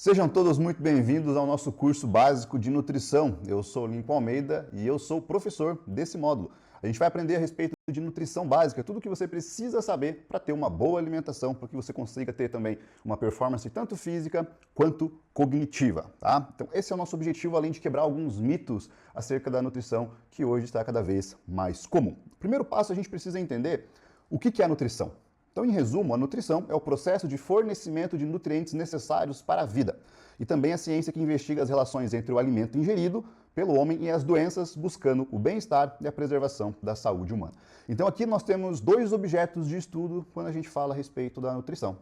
Sejam todos muito bem-vindos ao nosso curso básico de nutrição. Eu sou Lincoln Almeida e eu sou professor desse módulo. A gente vai aprender a respeito de nutrição básica, tudo o que você precisa saber para ter uma boa alimentação, para que você consiga ter também uma performance tanto física quanto cognitiva, tá? Então esse é o nosso objetivo, além de quebrar alguns mitos acerca da nutrição que hoje está cada vez mais comum. Primeiro passo, a gente precisa entender o que é a nutrição. Então, em resumo, a nutrição é o processo de fornecimento de nutrientes necessários para a vida. E também a ciência que investiga as relações entre o alimento ingerido pelo homem e as doenças, buscando o bem-estar e a preservação da saúde humana. Então, aqui nós temos dois objetos de estudo quando a gente fala a respeito da nutrição.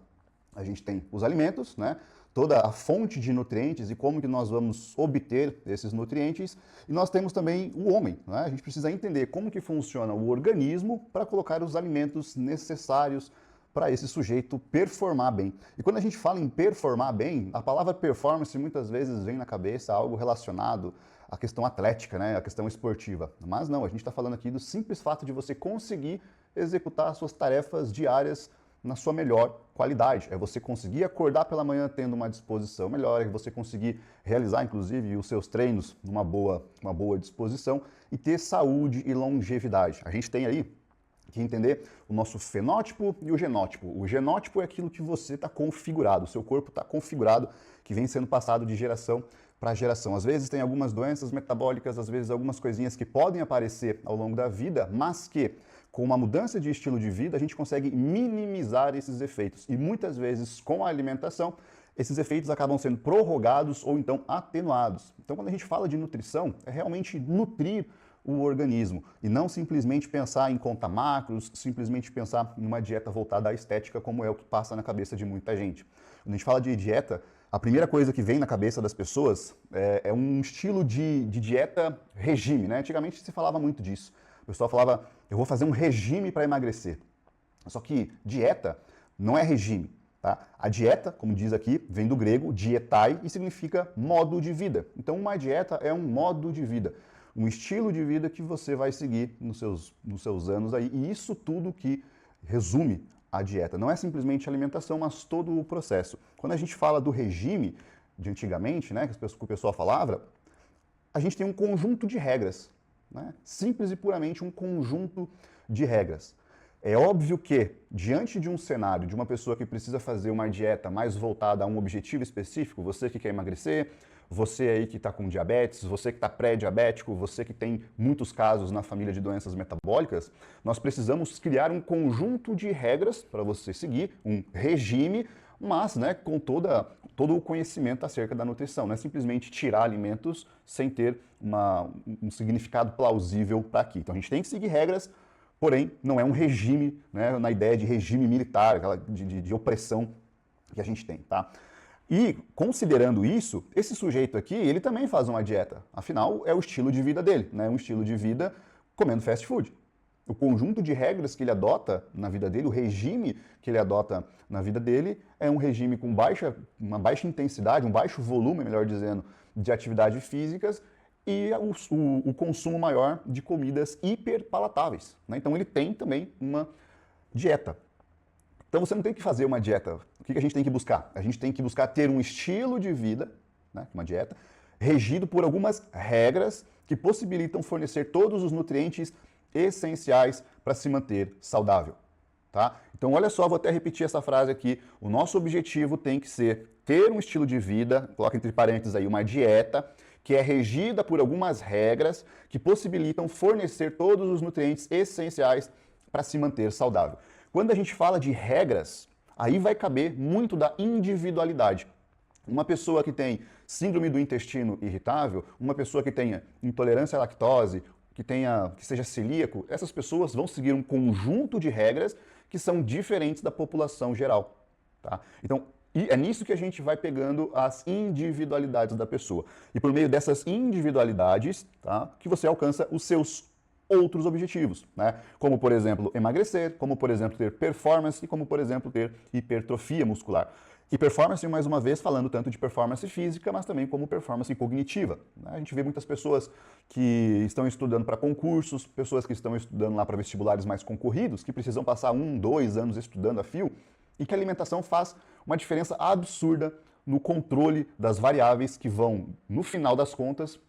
A gente tem os alimentos, né? Toda a fonte de nutrientes e como que nós vamos obter esses nutrientes. E nós temos também o homem, né? A gente precisa entender como que funciona o organismo para colocar os alimentos necessários para esse sujeito performar bem. E quando a gente fala em performar bem, a palavra performance muitas vezes vem na cabeça algo relacionado à questão atlética, né? À questão esportiva. Mas não, a gente está falando aqui do simples fato de você conseguir executar as suas tarefas diárias na sua melhor qualidade. É você conseguir acordar pela manhã tendo uma disposição melhor, é você conseguir realizar, inclusive, os seus treinos numa boa disposição e ter saúde e longevidade. A gente tem aí que entender o nosso fenótipo e o genótipo. O genótipo é aquilo que você está configurado, o seu corpo está configurado, que vem sendo passado de geração para geração. Às vezes tem algumas doenças metabólicas, às vezes algumas coisinhas que podem aparecer ao longo da vida, mas que com uma mudança de estilo de vida a gente consegue minimizar esses efeitos. E muitas vezes com a alimentação esses efeitos acabam sendo prorrogados ou então atenuados. Então quando a gente fala de nutrição, é realmente nutrir o organismo e não simplesmente pensar em conta macros, simplesmente pensar em uma dieta voltada à estética, como é o que passa na cabeça de muita gente. Quando a gente fala de dieta, a primeira coisa que vem na cabeça das pessoas é um estilo de dieta regime, né? Antigamente se falava muito disso. O pessoal falava, eu vou fazer um regime para emagrecer. Só que dieta não é regime, tá? A dieta, como diz aqui, vem do grego dietai e significa modo de vida. Então uma dieta é um modo de vida, um estilo de vida que você vai seguir nos seus anos aí. E isso tudo que resume a dieta. Não é simplesmente alimentação, mas todo o processo. Quando a gente fala do regime de antigamente, né, que o pessoal falava, a gente tem um conjunto de regras, né? Simples e puramente um conjunto de regras. É óbvio que, diante de um cenário de uma pessoa que precisa fazer uma dieta mais voltada a um objetivo específico, você que quer emagrecer, você aí que está com diabetes, você que está pré-diabético, você que tem muitos casos na família de doenças metabólicas, nós precisamos criar um conjunto de regras para você seguir, um regime, mas né, com todo o conhecimento acerca da nutrição. Não é simplesmente tirar alimentos sem ter um significado plausível para aqui. Então a gente tem que seguir regras, porém não é um regime, né, na ideia de regime militar, aquela de opressão que a gente tem, tá? E, considerando isso, esse sujeito aqui, ele também faz uma dieta. Afinal, é o estilo de vida dele, né? Um estilo de vida comendo fast food. O conjunto de regras que ele adota na vida dele, o regime que ele adota na vida dele, é um regime com uma baixa intensidade, um baixo volume, melhor dizendo, de atividades físicas e o consumo maior de comidas hiperpalatáveis, né? Então, ele tem também uma dieta. Então você não tem que fazer uma dieta. O que a gente tem que buscar? A gente tem que buscar ter um estilo de vida, né, uma dieta, regido por algumas regras que possibilitam fornecer todos os nutrientes essenciais para se manter saudável. Tá? Então olha só, vou até repetir essa frase aqui. O nosso objetivo tem que ser ter um estilo de vida, coloca entre parênteses aí, uma dieta, que é regida por algumas regras que possibilitam fornecer todos os nutrientes essenciais para se manter saudável. Quando a gente fala de regras, aí vai caber muito da individualidade. Uma pessoa que tem síndrome do intestino irritável, uma pessoa que tenha intolerância à lactose, que seja celíaco, essas pessoas vão seguir um conjunto de regras que são diferentes da população geral. Tá? Então, é nisso que a gente vai pegando as individualidades da pessoa. E por meio dessas individualidades, tá, que você alcança os seus outros objetivos, né? Como, por exemplo, emagrecer, como, por exemplo, ter performance e como, por exemplo, ter hipertrofia muscular. E performance, mais uma vez, falando tanto de performance física, mas também como performance cognitiva, né? A gente vê muitas pessoas que estão estudando para concursos, pessoas que estão estudando lá para vestibulares mais concorridos, que precisam passar 1, 2 anos estudando a fio, e que a alimentação faz uma diferença absurda no controle das variáveis que vão, no final das contas,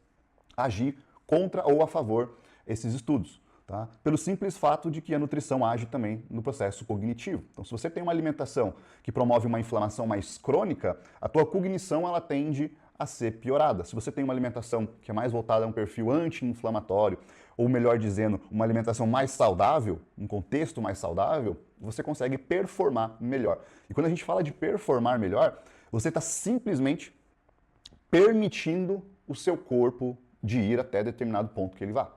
agir contra ou a favor esses estudos. Tá? Pelo simples fato de que a nutrição age também no processo cognitivo. Então, se você tem uma alimentação que promove uma inflamação mais crônica, a tua cognição ela tende a ser piorada. Se você tem uma alimentação que é mais voltada a um perfil anti-inflamatório, ou melhor dizendo, uma alimentação mais saudável, um contexto mais saudável, você consegue performar melhor. E quando a gente fala de performar melhor, você está simplesmente permitindo o seu corpo de ir até determinado ponto que ele vá.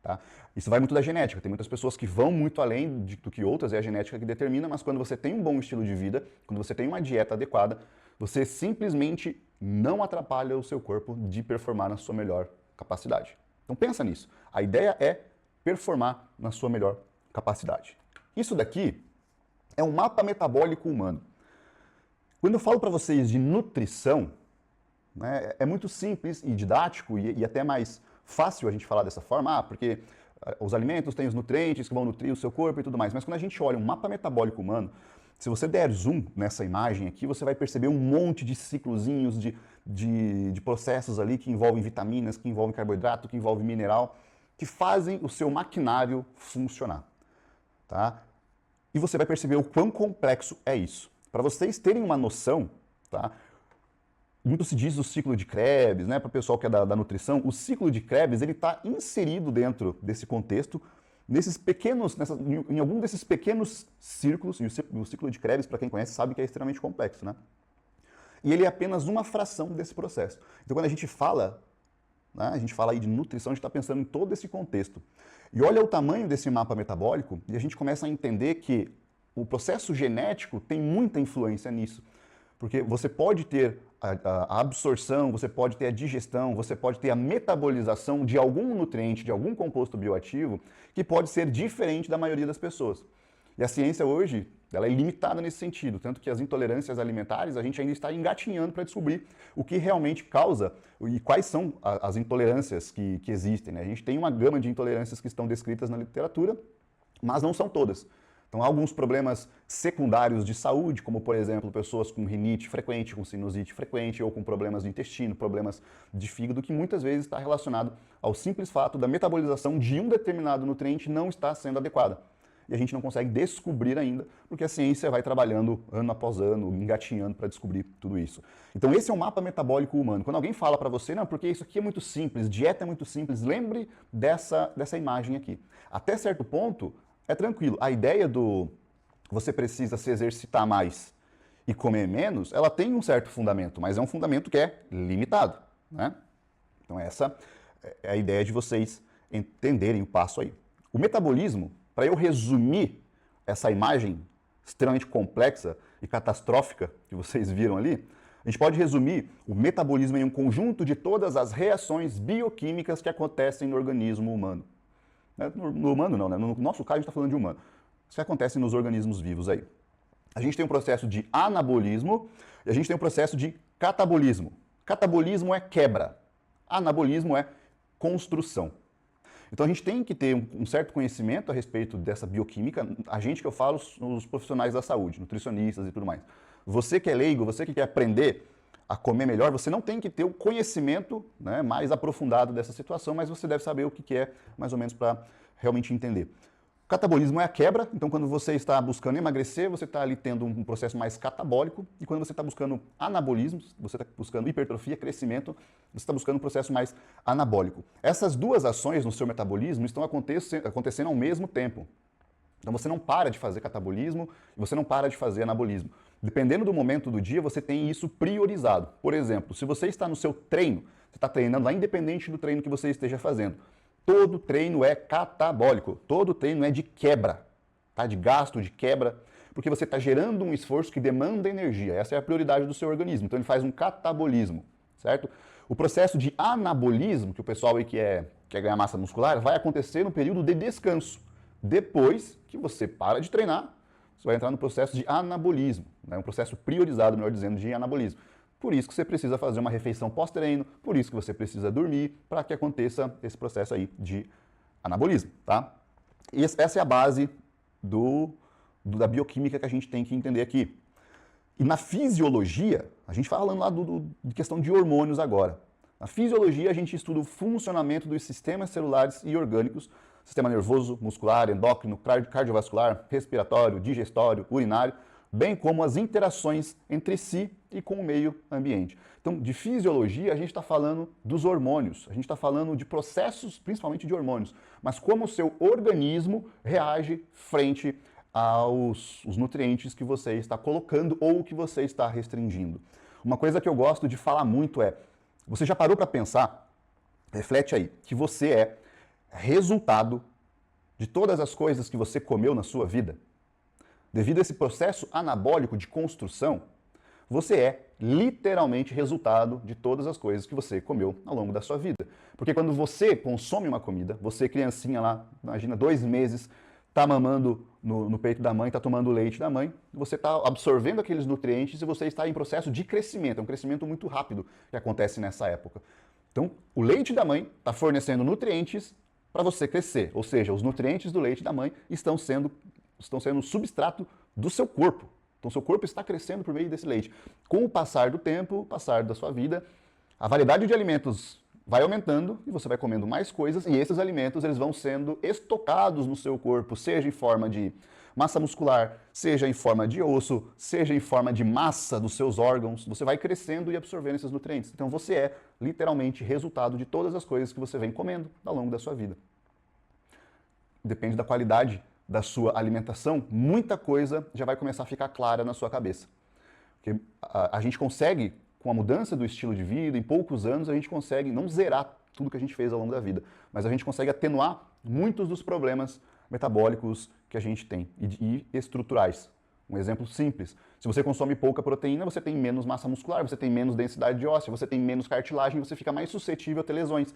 Tá? Isso vai muito da genética, tem muitas pessoas que vão muito além do que outras, é a genética que determina, mas quando você tem um bom estilo de vida, quando você tem uma dieta adequada, você simplesmente não atrapalha o seu corpo de performar na sua melhor capacidade. Então pensa nisso, a ideia é performar na sua melhor capacidade. Isso daqui é um mapa metabólico humano. Quando eu falo para vocês de nutrição, né, é muito simples e didático e até mais fácil a gente falar dessa forma, porque os alimentos têm os nutrientes que vão nutrir o seu corpo e tudo mais, mas quando a gente olha um mapa metabólico humano, se você der zoom nessa imagem aqui, você vai perceber um monte de ciclozinhos de processos ali que envolvem vitaminas, que envolvem carboidrato, que envolvem mineral, que fazem o seu maquinário funcionar. Tá? E você vai perceber o quão complexo é isso. Para vocês terem uma noção, tá? Muito se diz o ciclo de Krebs, né? Para o pessoal que é da nutrição, o ciclo de Krebs ele está inserido dentro desse contexto, em algum desses pequenos círculos, e o ciclo de Krebs, para quem conhece, sabe que é extremamente complexo, né? E ele é apenas uma fração desse processo. Então, quando a gente fala, né, a gente fala aí de nutrição, a gente está pensando em todo esse contexto. E olha o tamanho desse mapa metabólico, e a gente começa a entender que o processo genético tem muita influência nisso. Porque você pode ter a absorção, você pode ter a digestão, você pode ter a metabolização de algum nutriente, de algum composto bioativo, que pode ser diferente da maioria das pessoas. E a ciência hoje, ela é limitada nesse sentido, tanto que as intolerâncias alimentares, a gente ainda está engatinhando para descobrir o que realmente causa e quais são as intolerâncias que existem, né? A gente tem uma gama de intolerâncias que estão descritas na literatura, mas não são todas. Então, há alguns problemas secundários de saúde, como, por exemplo, pessoas com rinite frequente, com sinusite frequente, ou com problemas de intestino, problemas de fígado, que muitas vezes está relacionado ao simples fato da metabolização de um determinado nutriente não estar sendo adequada. E a gente não consegue descobrir ainda, porque a ciência vai trabalhando ano após ano, engatinhando para descobrir tudo isso. Então, esse é um mapa metabólico humano. Quando alguém fala para você, não, porque isso aqui é muito simples, dieta é muito simples, lembre dessa imagem aqui. Até certo ponto, é tranquilo. A ideia do você precisa se exercitar mais e comer menos, ela tem um certo fundamento, mas é um fundamento que é limitado, né? Então essa é a ideia de vocês entenderem o passo aí. O metabolismo, para eu resumir essa imagem extremamente complexa e catastrófica que vocês viram ali, a gente pode resumir o metabolismo em um conjunto de todas as reações bioquímicas que acontecem no organismo humano. No humano não, né? No nosso caso a gente está falando de humano. Isso que acontece nos organismos vivos aí. A gente tem um processo de anabolismo e a gente tem um processo de catabolismo. Catabolismo é quebra, anabolismo é construção. Então a gente tem que ter um certo conhecimento a respeito dessa bioquímica, a gente que eu falo, os profissionais da saúde, nutricionistas e tudo mais. Você que é leigo, você que quer aprender a comer melhor, você não tem que ter o conhecimento, né, mais aprofundado dessa situação, mas você deve saber o que é, mais ou menos, para realmente entender. O catabolismo é a quebra, então quando você está buscando emagrecer, você está ali tendo um processo mais catabólico, e quando você está buscando anabolismo, você está buscando hipertrofia, crescimento, você está buscando um processo mais anabólico. Essas duas ações no seu metabolismo estão acontecendo ao mesmo tempo. Então você não para de fazer catabolismo e você não para de fazer anabolismo. Dependendo do momento do dia, você tem isso priorizado. Por exemplo, se você está no seu treino, você está treinando lá independente do treino que você esteja fazendo. Todo treino é catabólico, todo treino é de quebra, tá? De gasto, de quebra, porque você está gerando um esforço que demanda energia. Essa é a prioridade do seu organismo, então ele faz um catabolismo, certo? O processo de anabolismo, que o pessoal aí quer ganhar massa muscular, vai acontecer no período de descanso. Depois que você para de treinar, você vai entrar no processo de anabolismo, né? Um processo priorizado, melhor dizendo, de anabolismo. Por isso que você precisa fazer uma refeição pós-treino, por isso que você precisa dormir, para que aconteça esse processo aí de anabolismo, tá? E essa é a base da bioquímica que a gente tem que entender aqui. E na fisiologia, a gente falando lá de questão de hormônios agora. Na fisiologia, a gente estuda o funcionamento dos sistemas celulares e orgânicos, sistema nervoso, muscular, endócrino, cardiovascular, respiratório, digestório, urinário, bem como as interações entre si e com o meio ambiente. Então, de fisiologia, a gente está falando dos hormônios, a gente está falando de processos, principalmente de hormônios, mas como o seu organismo reage frente aos nutrientes que você está colocando ou que você está restringindo. Uma coisa que eu gosto de falar muito é, você já parou para pensar, reflete aí, que você é resultado de todas as coisas que você comeu na sua vida? Devido a esse processo anabólico de construção, você é literalmente resultado de todas as coisas que você comeu ao longo da sua vida. Porque quando você consome uma comida, você criancinha lá, imagina 2 meses, está mamando no peito da mãe, está tomando o leite da mãe, você está absorvendo aqueles nutrientes e você está em processo de crescimento, é um crescimento muito rápido que acontece nessa época. Então, o leite da mãe está fornecendo nutrientes para você crescer, ou seja, os nutrientes do leite da mãe estão sendo substrato do seu corpo. Então, seu corpo está crescendo por meio desse leite. Com o passar do tempo, o passar da sua vida, a variedade de alimentos vai aumentando e você vai comendo mais coisas e esses alimentos eles vão sendo estocados no seu corpo, seja em forma de massa muscular, seja em forma de osso, seja em forma de massa dos seus órgãos. Você vai crescendo e absorvendo esses nutrientes. Então, você é literalmente resultado de todas as coisas que você vem comendo ao longo da sua vida. Depende da qualidade da sua alimentação, muita coisa já vai começar a ficar clara na sua cabeça. Porque a gente consegue, com a mudança do estilo de vida, em poucos anos, a gente consegue não zerar tudo que a gente fez ao longo da vida, mas a gente consegue atenuar muitos dos problemas metabólicos que a gente tem e estruturais. Um exemplo simples, se você consome pouca proteína, você tem menos massa muscular, você tem menos densidade de óssea, você tem menos cartilagem, você fica mais suscetível a ter lesões.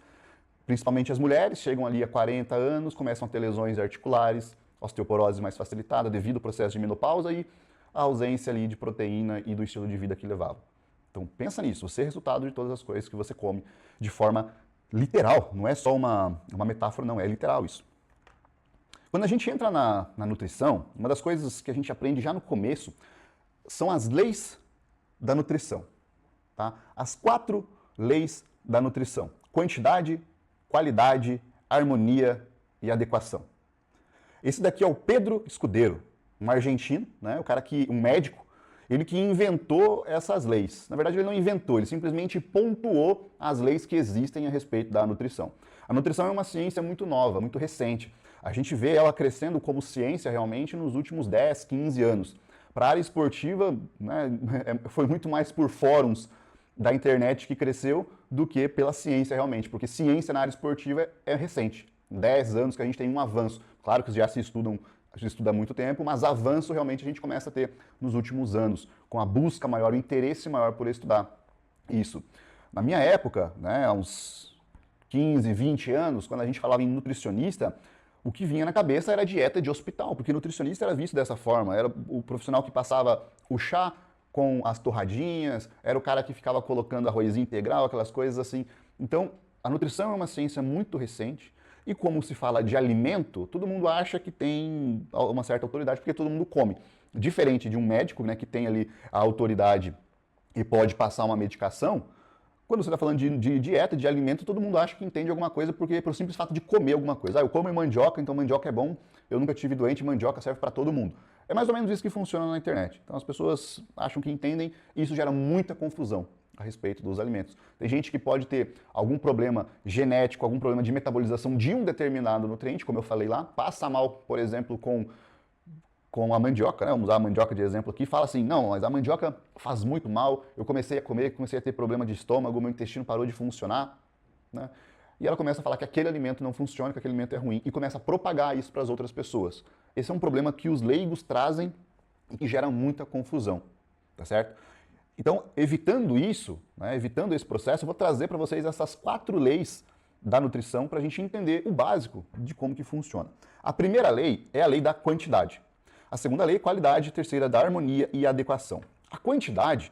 Principalmente as mulheres, chegam ali a 40 anos, começam a ter lesões articulares, osteoporose mais facilitada devido ao processo de menopausa e a ausência ali de proteína e do estilo de vida que levava. Então pensa nisso, você é resultado de todas as coisas que você come de forma literal, não é só uma metáfora, não, é literal isso. Quando a gente entra na nutrição, uma das coisas que a gente aprende já no começo são as leis da nutrição. Tá? As 4 leis da nutrição: quantidade, qualidade, harmonia e adequação. Esse daqui é o Pedro Escudeiro, um argentino, né, um médico, ele que inventou essas leis. Na verdade, ele não inventou, ele simplesmente pontuou as leis que existem a respeito da nutrição. A nutrição é uma ciência muito nova, muito recente. A gente vê ela crescendo como ciência realmente nos últimos 10, 15 anos. Para a área esportiva, né, foi muito mais por fóruns da internet que cresceu do que pela ciência realmente, porque ciência na área esportiva é recente. 10 anos que a gente tem um avanço. Claro que já se estuda há muito tempo, mas avanço realmente a gente começa a ter nos últimos anos, com a busca maior, o interesse maior por estudar isso. Na minha época, né, há uns 15, 20 anos, quando a gente falava em nutricionista, o que vinha na cabeça era dieta de hospital, porque nutricionista era visto dessa forma, era o profissional que passava o chá com as torradinhas, era o cara que ficava colocando arrozinho integral, aquelas coisas assim. Então, a nutrição é uma ciência muito recente, e como se fala de alimento, todo mundo acha que tem uma certa autoridade, porque todo mundo come. Diferente de um médico, né, que tem ali a autoridade e pode passar uma medicação, quando você está falando de dieta, de alimento, todo mundo acha que entende alguma coisa porque pelo simples fato de comer alguma coisa. Ah, eu como mandioca, então mandioca é bom, eu nunca tive doente, mandioca serve para todo mundo. É mais ou menos isso que funciona na internet. Então as pessoas acham que entendem e isso gera muita confusão a respeito dos alimentos. Tem gente que pode ter algum problema genético, algum problema de metabolização de um determinado nutriente, como eu falei lá, passa mal, por exemplo, com a mandioca, né? Vamos usar a mandioca de exemplo aqui, fala assim, não, mas a mandioca faz muito mal, eu comecei a comer, comecei a ter problema de estômago, meu intestino parou de funcionar, né? E ela começa a falar que aquele alimento não funciona, que aquele alimento é ruim, e começa a propagar isso para as outras pessoas. Esse é um problema que os leigos trazem e que gera muita confusão, tá certo? Então, evitando isso, né, evitando esse processo, eu vou trazer para vocês essas 4 leis da nutrição para a gente entender o básico de como que funciona. A primeira lei é a lei da quantidade. A segunda lei é qualidade, a terceira da harmonia e adequação. A quantidade,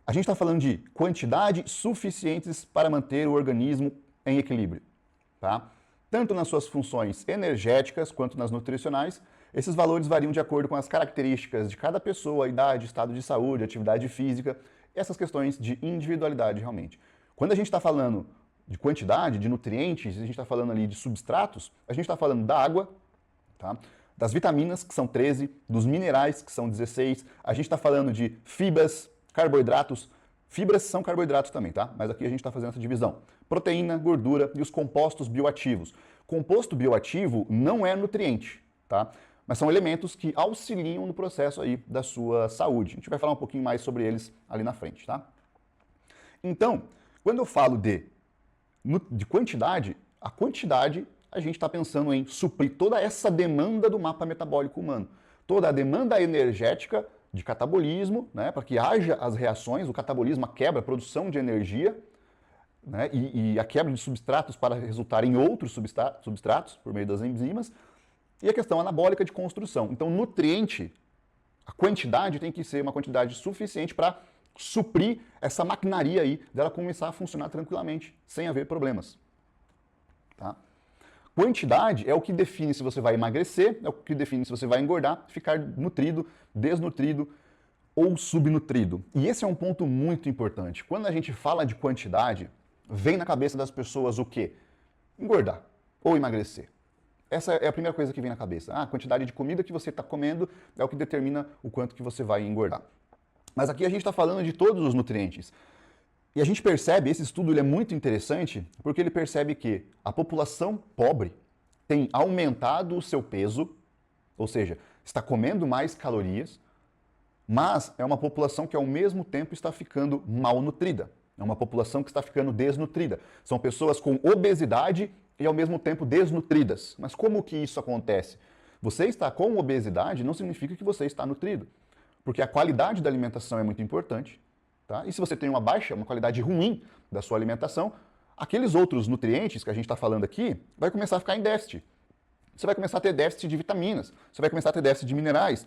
a gente está falando de quantidade suficientes para manter o organismo em equilíbrio, tá? Tanto nas suas funções energéticas quanto nas nutricionais, Esses valores variam de acordo com as características de cada pessoa, idade, estado de saúde, atividade física, essas questões de individualidade realmente. Quando a gente está falando de quantidade, de nutrientes, a gente está falando ali de substratos, a gente está falando da água, tá? Das vitaminas, que são 13, dos minerais, que são 16, a gente está falando de fibras, carboidratos, fibras são carboidratos também, tá? Mas aqui a gente está fazendo essa divisão. Proteína, gordura e os compostos bioativos. Composto bioativo não é nutriente, tá? Mas são elementos que auxiliam no processo aí da sua saúde. A gente vai falar um pouquinho mais sobre eles ali na frente, tá? Então, quando eu falo de quantidade, a quantidade a gente está pensando em suprir toda essa demanda do mapa metabólico humano. Toda a demanda energética de catabolismo, né, para que haja as reações, o catabolismo, a quebra, a produção de energia, né, e a quebra de substratos para resultar em outros substratos por meio das enzimas, e a questão anabólica de construção. Então, nutriente, a quantidade tem que ser uma quantidade suficiente para suprir essa maquinaria aí, dela começar a funcionar tranquilamente, sem haver problemas. Tá? Quantidade é o que define se você vai emagrecer, é o que define se você vai engordar, ficar nutrido, desnutrido ou subnutrido. E esse é um ponto muito importante. Quando a gente fala de quantidade, vem na cabeça das pessoas o quê? Engordar ou emagrecer. Essa é a primeira coisa que vem na cabeça. A quantidade de comida que você está comendo é o que determina o quanto que você vai engordar. Mas aqui a gente está falando de todos os nutrientes. E a gente percebe, esse estudo ele é muito interessante, porque ele percebe que a população pobre tem aumentado o seu peso, ou seja, está comendo mais calorias, mas é uma população que ao mesmo tempo está ficando mal nutrida. É uma população que está ficando desnutrida. São pessoas com obesidade e ao mesmo tempo desnutridas. Mas como que isso acontece? Você está com obesidade não significa que você está nutrido, porque a qualidade da alimentação é muito importante. Tá? E se você tem uma qualidade ruim da sua alimentação, aqueles outros nutrientes que a gente está falando aqui vai começar a ficar em déficit. Você vai começar a ter déficit de vitaminas, você vai começar a ter déficit de minerais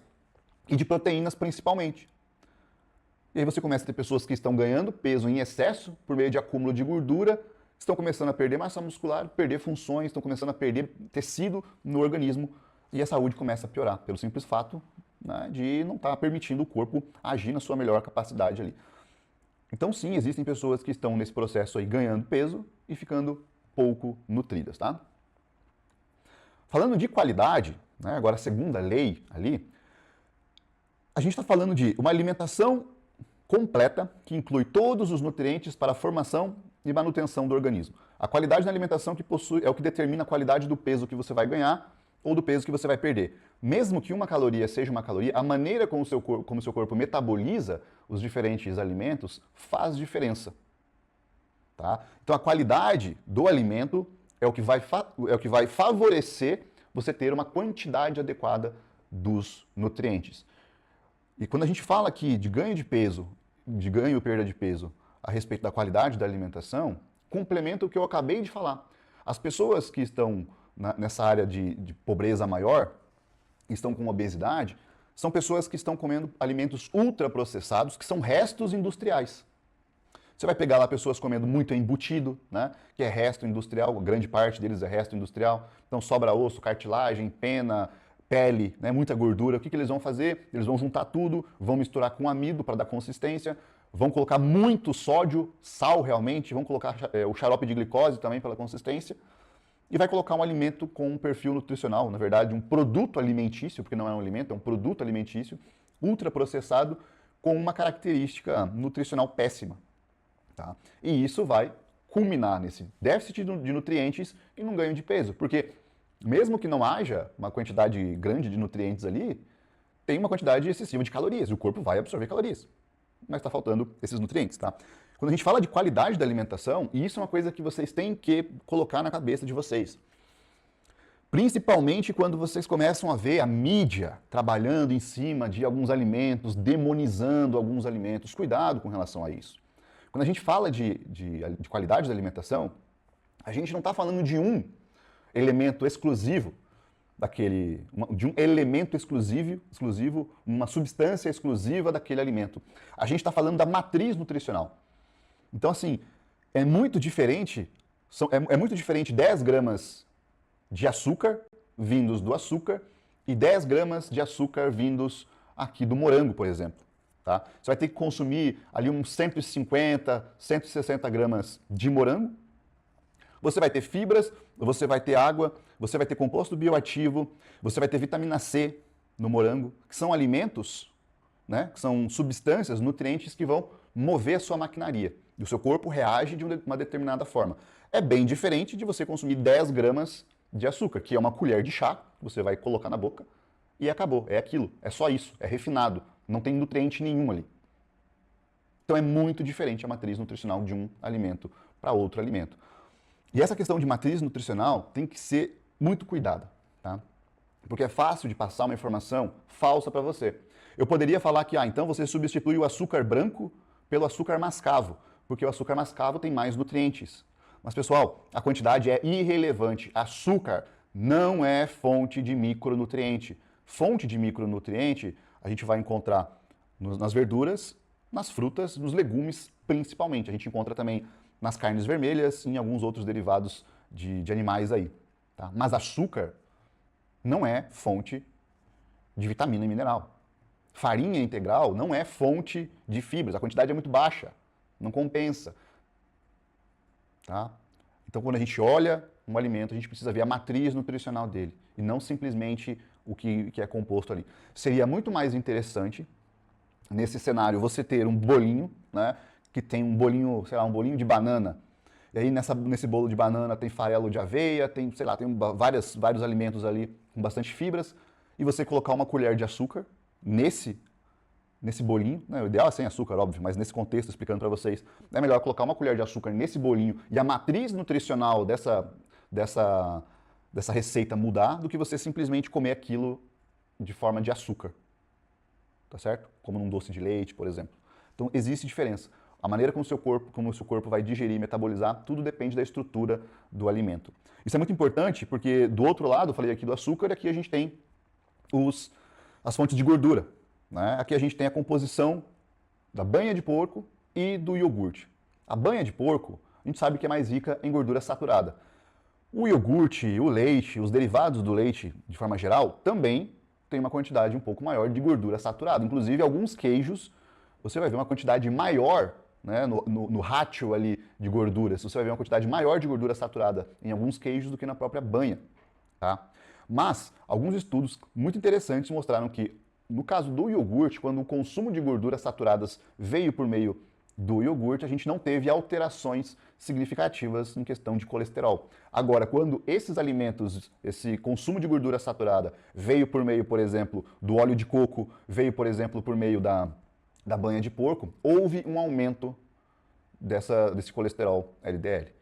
e de proteínas principalmente. E aí você começa a ter pessoas que estão ganhando peso em excesso por meio de acúmulo de gordura, estão começando a perder massa muscular, perder funções, estão começando a perder tecido no organismo e a saúde começa a piorar pelo simples fato, né, de não estar permitindo o corpo agir na sua melhor capacidade ali. Então sim, existem pessoas que estão nesse processo aí ganhando peso e ficando pouco nutridas, tá? Falando de qualidade, né, agora a segunda lei ali, a gente está falando de uma alimentação completa que inclui todos os nutrientes para a formação e manutenção do organismo. A qualidade da alimentação que possui é o que determina a qualidade do peso que você vai ganhar ou do peso que você vai perder. Mesmo que uma caloria seja uma caloria, a maneira como o seu corpo metaboliza os diferentes alimentos faz diferença. Tá? Então a qualidade do alimento é o que vai favorecer você ter uma quantidade adequada dos nutrientes. E quando a gente fala aqui de ganho de peso, de ganho ou perda de peso, a respeito da qualidade da alimentação, complementa o que eu acabei de falar. As pessoas que estão nessa área de pobreza maior, estão com obesidade, são pessoas que estão comendo alimentos ultraprocessados, que são restos industriais. Você vai pegar lá pessoas comendo muito embutido, né, que é resto industrial, grande parte deles é resto industrial, então sobra osso, cartilagem, pena, pele, né, muita gordura. O que eles vão fazer? Eles vão juntar tudo, vão misturar com amido para dar consistência, vão colocar muito sódio, sal realmente, vão colocar o xarope de glicose também pela consistência, e vai colocar um alimento com um perfil nutricional, na verdade um produto alimentício, porque não é um alimento, é um produto alimentício, ultraprocessado, com uma característica nutricional péssima. Tá? E isso vai culminar nesse déficit de nutrientes e num ganho de peso, porque mesmo que não haja uma quantidade grande de nutrientes ali, tem uma quantidade excessiva de calorias, e o corpo vai absorver calorias, mas está faltando esses nutrientes. Tá? Quando a gente fala de qualidade da alimentação, e isso é uma coisa que vocês têm que colocar na cabeça de vocês. Principalmente quando vocês começam a ver a mídia trabalhando em cima de alguns alimentos, demonizando alguns alimentos. Cuidado com relação a isso. Quando a gente fala de qualidade da alimentação, a gente não está falando de um elemento exclusivo, de um elemento exclusivo, uma substância exclusiva daquele alimento. A gente está falando da matriz nutricional. Então, assim, é muito diferente 10 gramas de açúcar, vindos do açúcar, e 10 gramas de açúcar vindos aqui do morango, por exemplo. Tá? Você vai ter que consumir ali uns 150, 160 gramas de morango. Você vai ter fibras, você vai ter água, você vai ter composto bioativo, você vai ter vitamina C no morango, que são alimentos, né, que são substâncias, nutrientes que vão mover a sua maquinaria. E o seu corpo reage de uma determinada forma. É bem diferente de você consumir 10 gramas de açúcar, que é uma colher de chá, que você vai colocar na boca e acabou. É aquilo, é só isso, é refinado, não tem nutriente nenhum ali. Então é muito diferente a matriz nutricional de um alimento para outro alimento. E essa questão de matriz nutricional tem que ser muito cuidada, tá? Porque é fácil de passar uma informação falsa para você. Eu poderia falar que, então você substitui o açúcar branco pelo açúcar mascavo, porque o açúcar mascavo tem mais nutrientes. Mas, pessoal, a quantidade é irrelevante. Açúcar não é fonte de micronutriente. Fonte de micronutriente a gente vai encontrar nas verduras, nas frutas, nos legumes principalmente. A gente encontra também nas carnes vermelhas e em alguns outros derivados de animais aí. Tá? Mas açúcar não é fonte de vitamina e mineral. Farinha integral não é fonte de fibras, a quantidade é muito baixa, não compensa. Tá? Então, quando a gente olha um alimento, a gente precisa ver a matriz nutricional dele e não simplesmente o que é composto ali. Seria muito mais interessante, nesse cenário, você ter um bolinho, né, que tem um bolinho, sei lá, um bolinho de banana. E aí nesse bolo de banana tem farelo de aveia, tem, sei lá, tem vários alimentos ali com bastante fibras, e você colocar uma colher de açúcar nesse bolinho, né? O ideal é sem açúcar, óbvio, mas nesse contexto, explicando para vocês, é melhor colocar uma colher de açúcar nesse bolinho e a matriz nutricional dessa receita mudar do que você simplesmente comer aquilo de forma de açúcar, tá certo? Como num doce de leite, por exemplo. Então existe diferença. A maneira como o seu corpo vai digerir e metabolizar, tudo depende da estrutura do alimento. Isso é muito importante porque do outro lado, eu falei aqui do açúcar, aqui a gente tem as fontes de gordura. Né? Aqui a gente tem a composição da banha de porco e do iogurte. A banha de porco, a gente sabe que é mais rica em gordura saturada. O iogurte, o leite, os derivados do leite, de forma geral, também tem uma quantidade um pouco maior de gordura saturada. Inclusive, alguns queijos, você vai ver uma quantidade maior, né, no ratio ali de gorduras, você vai ver uma quantidade maior de gordura saturada em alguns queijos do que na própria banha. Tá? Mas alguns estudos muito interessantes mostraram que, no caso do iogurte, quando o consumo de gorduras saturadas veio por meio do iogurte, a gente não teve alterações significativas em questão de colesterol. Agora, quando esses alimentos, esse consumo de gordura saturada veio por meio, por exemplo, do óleo de coco, veio, por exemplo, por meio da banha de porco, houve um aumento desse colesterol LDL.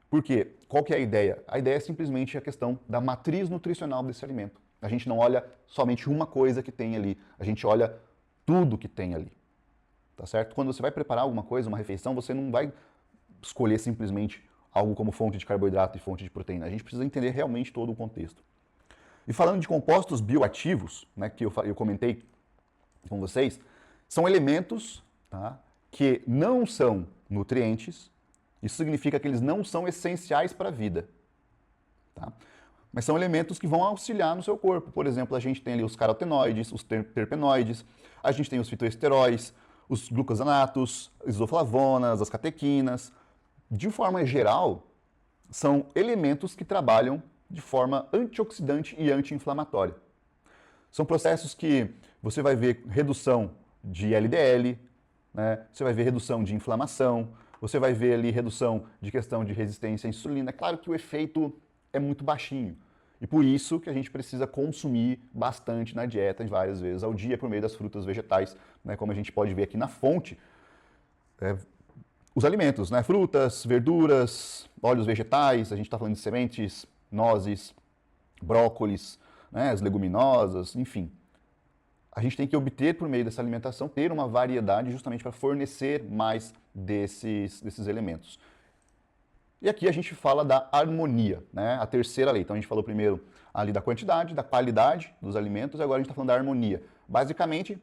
Por quê? Qual que é a ideia? A ideia é simplesmente a questão da matriz nutricional desse alimento. A gente não olha somente uma coisa que tem ali, a gente olha tudo que tem ali. Tá certo? Quando você vai preparar alguma coisa, uma refeição, você não vai escolher simplesmente algo como fonte de carboidrato e fonte de proteína. A gente precisa entender realmente todo o contexto. E falando de compostos bioativos, né, que eu comentei com vocês, são elementos, tá, que não são nutrientes. Isso significa que eles não são essenciais para a vida. Tá? Mas são elementos que vão auxiliar no seu corpo. Por exemplo, a gente tem ali os carotenoides, os terpenoides, a gente tem os fitoesteróis, os glucosanatos, isoflavonas, as catequinas. De forma geral, são elementos que trabalham de forma antioxidante e anti-inflamatória. São processos que você vai ver redução de LDL, né? Você vai ver redução de inflamação, você vai ver ali redução de questão de resistência à insulina. É claro que o efeito é muito baixinho. E por isso que a gente precisa consumir bastante na dieta, várias vezes ao dia, por meio das frutas vegetais, né? Como a gente pode ver aqui na fonte, os alimentos, né? Frutas, verduras, óleos vegetais, a gente está falando de sementes, nozes, brócolis, né? As leguminosas, enfim. A gente tem que obter, por meio dessa alimentação, ter uma variedade justamente para fornecer mais desses elementos. E aqui a gente fala da harmonia, né? A terceira lei. Então a gente falou primeiro ali da quantidade, da qualidade dos alimentos, e agora a gente está falando da harmonia. Basicamente,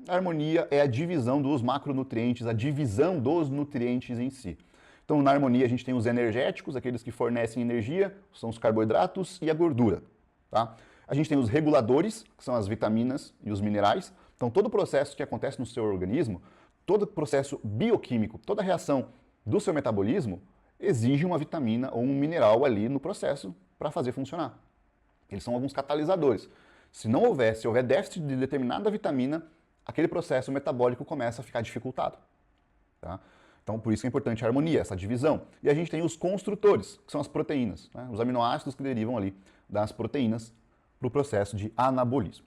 a harmonia é a divisão dos macronutrientes, a divisão dos nutrientes em si. Então na harmonia a gente tem os energéticos, aqueles que fornecem energia, são os carboidratos e a gordura. Tá? A gente tem os reguladores, que são as vitaminas e os minerais. Então, todo o processo que acontece no seu organismo, todo processo bioquímico, toda reação do seu metabolismo, exige uma vitamina ou um mineral ali no processo para fazer funcionar. Eles são alguns catalisadores. Se houver déficit de determinada vitamina, aquele processo metabólico começa a ficar dificultado. Tá? Então, por isso que é importante a harmonia, essa divisão. E a gente tem os construtores, que são as proteínas, né? Os aminoácidos que derivam ali das proteínas para o processo de anabolismo.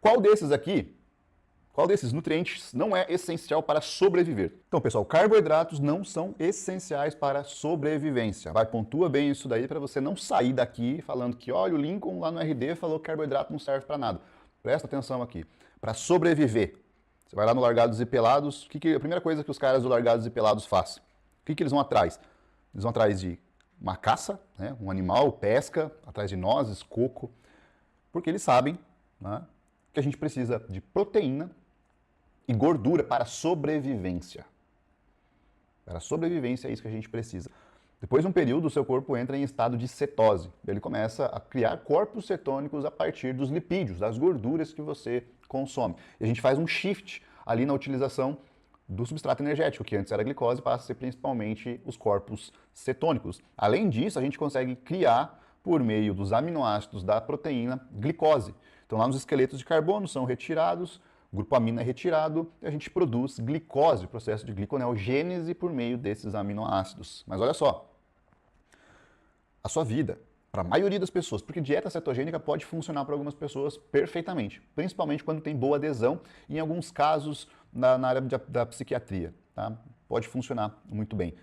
Qual desses nutrientes não é essencial para sobreviver? Então, pessoal, carboidratos não são essenciais para a sobrevivência. Pontua bem isso daí para você não sair daqui falando que, olha, o Lincoln lá no RD falou que carboidrato não serve para nada. Presta atenção aqui. Para sobreviver, você vai lá no Largados e Pelados, a primeira coisa que os caras do Largados e Pelados fazem? O que eles vão atrás? Eles vão atrás de uma caça, né, um animal, pesca, atrás de nozes, coco, porque eles sabem, né, que a gente precisa de proteína e gordura para sobrevivência. Para sobrevivência é isso que a gente precisa. Depois de um período, o seu corpo entra em estado de cetose. Ele começa a criar corpos cetônicos a partir dos lipídios, das gorduras que você consome. E a gente faz um shift ali na utilização do substrato energético, que antes era glicose, passa a ser principalmente os corpos cetônicos. Além disso, a gente consegue criar, por meio dos aminoácidos da proteína, glicose. Então lá nos esqueletos de carbono são retirados, o grupo amina é retirado e a gente produz glicose, o processo de gliconeogênese por meio desses aminoácidos. Mas olha só, a sua vida, para a maioria das pessoas, porque dieta cetogênica pode funcionar para algumas pessoas perfeitamente, principalmente quando tem boa adesão e em alguns casos na área da psiquiatria, tá? Pode funcionar muito bem.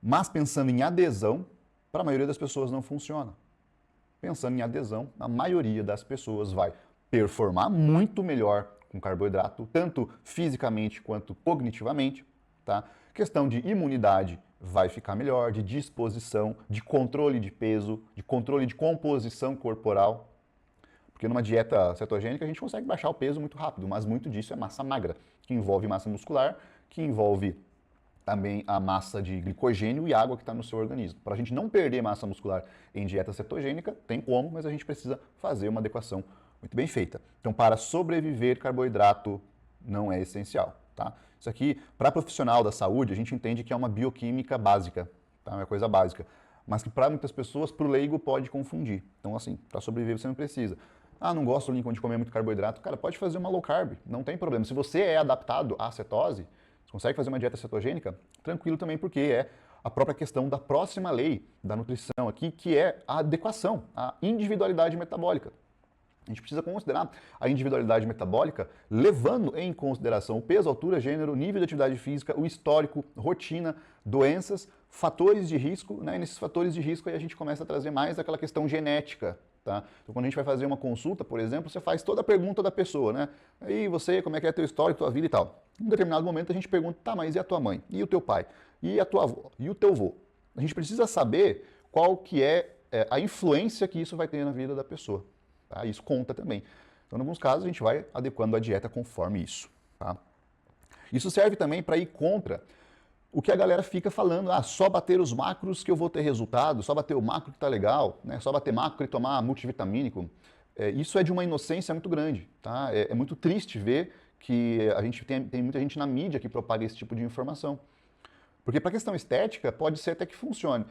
Mas pensando em adesão, para a maioria das pessoas não funciona. Pensando em adesão, a maioria das pessoas vai performar muito melhor com carboidrato, tanto fisicamente quanto cognitivamente, tá? Questão de imunidade vai ficar melhor, de disposição, de controle de peso, de controle de composição corporal. Porque numa dieta cetogênica a gente consegue baixar o peso muito rápido, mas muito disso é massa magra, que envolve massa muscular, que envolve também a massa de glicogênio e água que está no seu organismo. Para a gente não perder massa muscular em dieta cetogênica, tem como, mas a gente precisa fazer uma adequação muito bem feita. Então, para sobreviver, carboidrato não é essencial, tá? Isso aqui, para profissional da saúde, a gente entende que é uma bioquímica básica, tá? É uma coisa básica. Mas que para muitas pessoas, para o leigo, pode confundir. Então, assim, para sobreviver você não precisa. Ah, não gosto, Lincoln, de comer muito carboidrato. Cara, pode fazer uma low carb, não tem problema. Se você é adaptado à cetose, você consegue fazer uma dieta cetogênica, tranquilo também, porque é a própria questão da próxima lei da nutrição aqui, que é a adequação, a individualidade metabólica. A gente precisa considerar a individualidade metabólica levando em consideração o peso, altura, gênero, nível de atividade física, o histórico, rotina, doenças, fatores de risco, né? E nesses fatores de risco aí a gente começa a trazer mais aquela questão genética, tá? Então quando a gente vai fazer uma consulta, por exemplo, você faz toda a pergunta da pessoa, né? E você, como é que é teu histórico, tua vida e tal. Em um determinado momento a gente pergunta, tá, mas e a tua mãe? E o teu pai? E a tua avó? E o teu avô? A gente precisa saber qual que é a influência que isso vai ter na vida da pessoa. Tá? Isso conta também. Então, em alguns casos, a gente vai adequando a dieta conforme isso. Tá? Isso serve também para ir contra o que a galera fica falando, só bater os macros que eu vou ter resultado, só bater o macro que tá legal, né? Só bater macro e tomar multivitamínico. Isso é de uma inocência muito grande. Tá? É muito triste ver que a gente tem muita gente na mídia que propaga esse tipo de informação. Porque para a questão estética, pode ser até que funcione.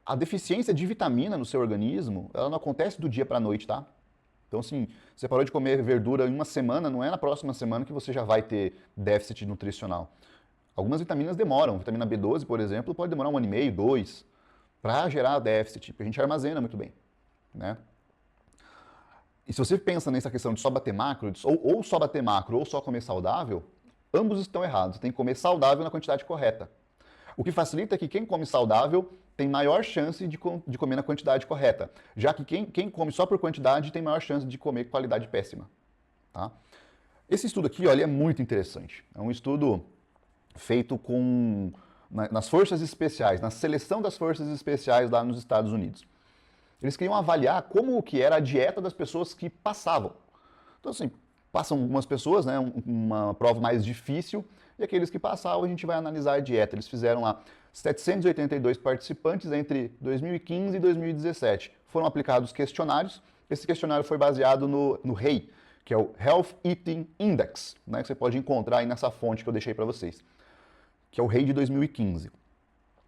A deficiência de vitamina no seu organismo, ela não acontece do dia para a noite, tá? Então, assim, você parou de comer verdura em uma semana, não é na próxima semana que você já vai ter déficit nutricional. Algumas vitaminas demoram. Vitamina B12, por exemplo, pode demorar 1 ano e meio, 2, para gerar déficit, porque a gente armazena muito bem, né? E se você pensa nessa questão de só bater macro, ou só bater macro, ou só comer saudável, ambos estão errados. Tem que comer saudável na quantidade correta. O que facilita é que quem come saudável tem maior chance de comer na quantidade correta, já que quem come só por quantidade tem maior chance de comer qualidade péssima. Tá? Esse estudo aqui, olha, é muito interessante. É um estudo feito nas forças especiais, na seleção das forças especiais lá nos Estados Unidos. Eles queriam avaliar como que era a dieta das pessoas que passavam. Então, assim, passam algumas pessoas, né, uma prova mais difícil, e aqueles que passavam a gente vai analisar a dieta. Eles fizeram lá 782 participantes entre 2015 e 2017. Foram aplicados questionários Esse questionário foi baseado no HEI, que é o Health Eating Index, né, que você pode encontrar aí nessa fonte que eu deixei para vocês, que é o HEI de 2015.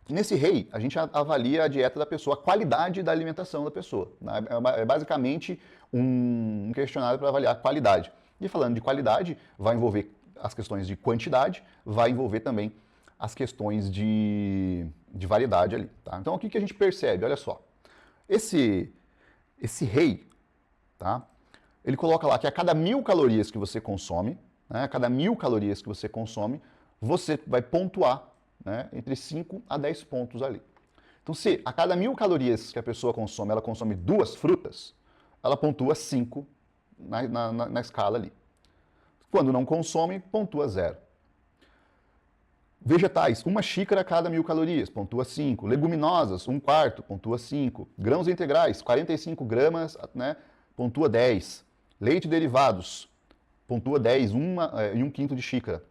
Nesse HEI, a gente avalia a dieta da pessoa, a qualidade da alimentação da pessoa. Né? É basicamente um questionário para avaliar a qualidade. E falando de qualidade, vai envolver as questões de quantidade, vai envolver também as questões de variedade ali. Tá? Então, o que a gente percebe? Olha só. Esse HEI, tá? Ele coloca lá que a cada 1.000 calorias que você consome, né, a cada 1.000 calorias que você consome, você vai pontuar, né, entre 5 a 10 pontos ali. Então, se a cada 1.000 calorias que a pessoa consome, ela consome 2 frutas, ela pontua 5 na escala ali. Quando não consome, pontua 0. Vegetais, 1 xícara a cada 1.000 calorias, pontua 5. Leguminosas, 1/4, pontua 5. Grãos integrais, 45 gramas, né, pontua 10. Leite derivados, pontua 10, 1/5 de xícara.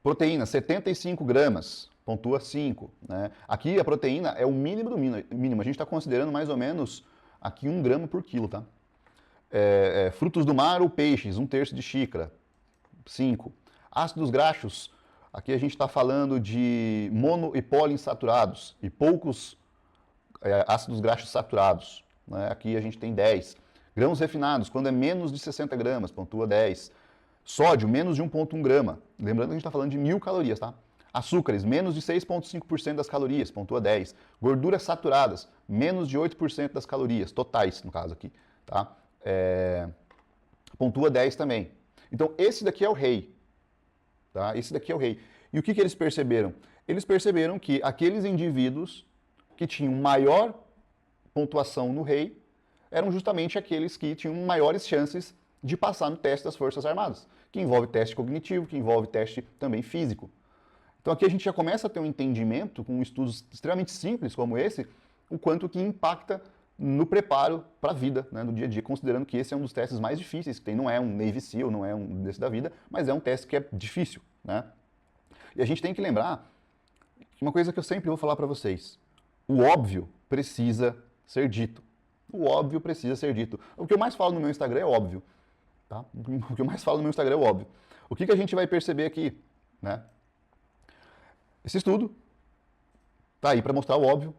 Proteína, 75 gramas, pontua 5. Né? Aqui a proteína é o mínimo do mínimo. A gente está considerando mais ou menos aqui 1 grama por quilo. Tá? Frutos do mar ou peixes, 1/3 de xícara, 5. Ácidos graxos, aqui a gente está falando de mono e poliinsaturados e poucos ácidos graxos saturados. Né? Aqui a gente tem 10. Grãos refinados, quando é menos de 60 gramas, pontua 10. Sódio, menos de 1,1 grama. Lembrando que a gente está falando de 1.000 calorias, tá? Açúcares, menos de 6,5% das calorias, pontua 10. Gorduras saturadas, menos de 8% das calorias, totais, no caso aqui, tá? Pontua 10 também. Então, esse daqui é o HEI, tá? Esse daqui é o HEI. E o que eles perceberam? Eles perceberam que aqueles indivíduos que tinham maior pontuação no HEI eram justamente aqueles que tinham maiores chances de passar no teste das Forças Armadas, que envolve teste cognitivo, que envolve teste também físico. Então aqui a gente já começa a ter um entendimento, com estudos extremamente simples como esse, o quanto que impacta no preparo para a vida, né, no dia a dia, considerando que esse é um dos testes mais difíceis que tem. Não é um Navy SEAL, não é um desse da vida, mas é um teste que é difícil. Né? E a gente tem que lembrar que uma coisa que eu sempre vou falar para vocês, o óbvio precisa ser dito. O óbvio precisa ser dito. O que eu mais falo no meu Instagram é óbvio. Tá? O que eu mais falo no meu Instagram é óbvio. O que a gente vai perceber aqui? Né? Esse estudo está aí para mostrar o óbvio.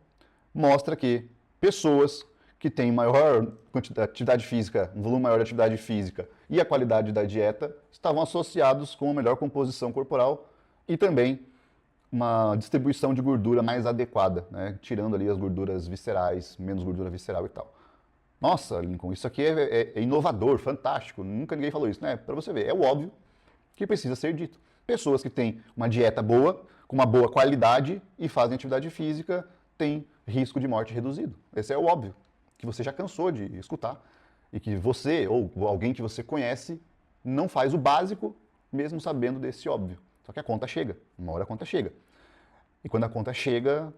Mostra que pessoas que têm maior quantidade de atividade física, um volume maior de atividade física e a qualidade da dieta estavam associados com uma melhor composição corporal e também uma distribuição de gordura mais adequada, né? Tirando ali as gorduras viscerais, menos gordura visceral e tal. Nossa, Lincoln, isso aqui é inovador, fantástico, nunca ninguém falou isso, né? Para você ver, é o óbvio que precisa ser dito. Pessoas que têm uma dieta boa, com uma boa qualidade e fazem atividade física, têm risco de morte reduzido. Esse é o óbvio, que você já cansou de escutar e que você ou alguém que você conhece não faz o básico, mesmo sabendo desse óbvio. Só que a conta chega, uma hora a conta chega. E quando a conta chega,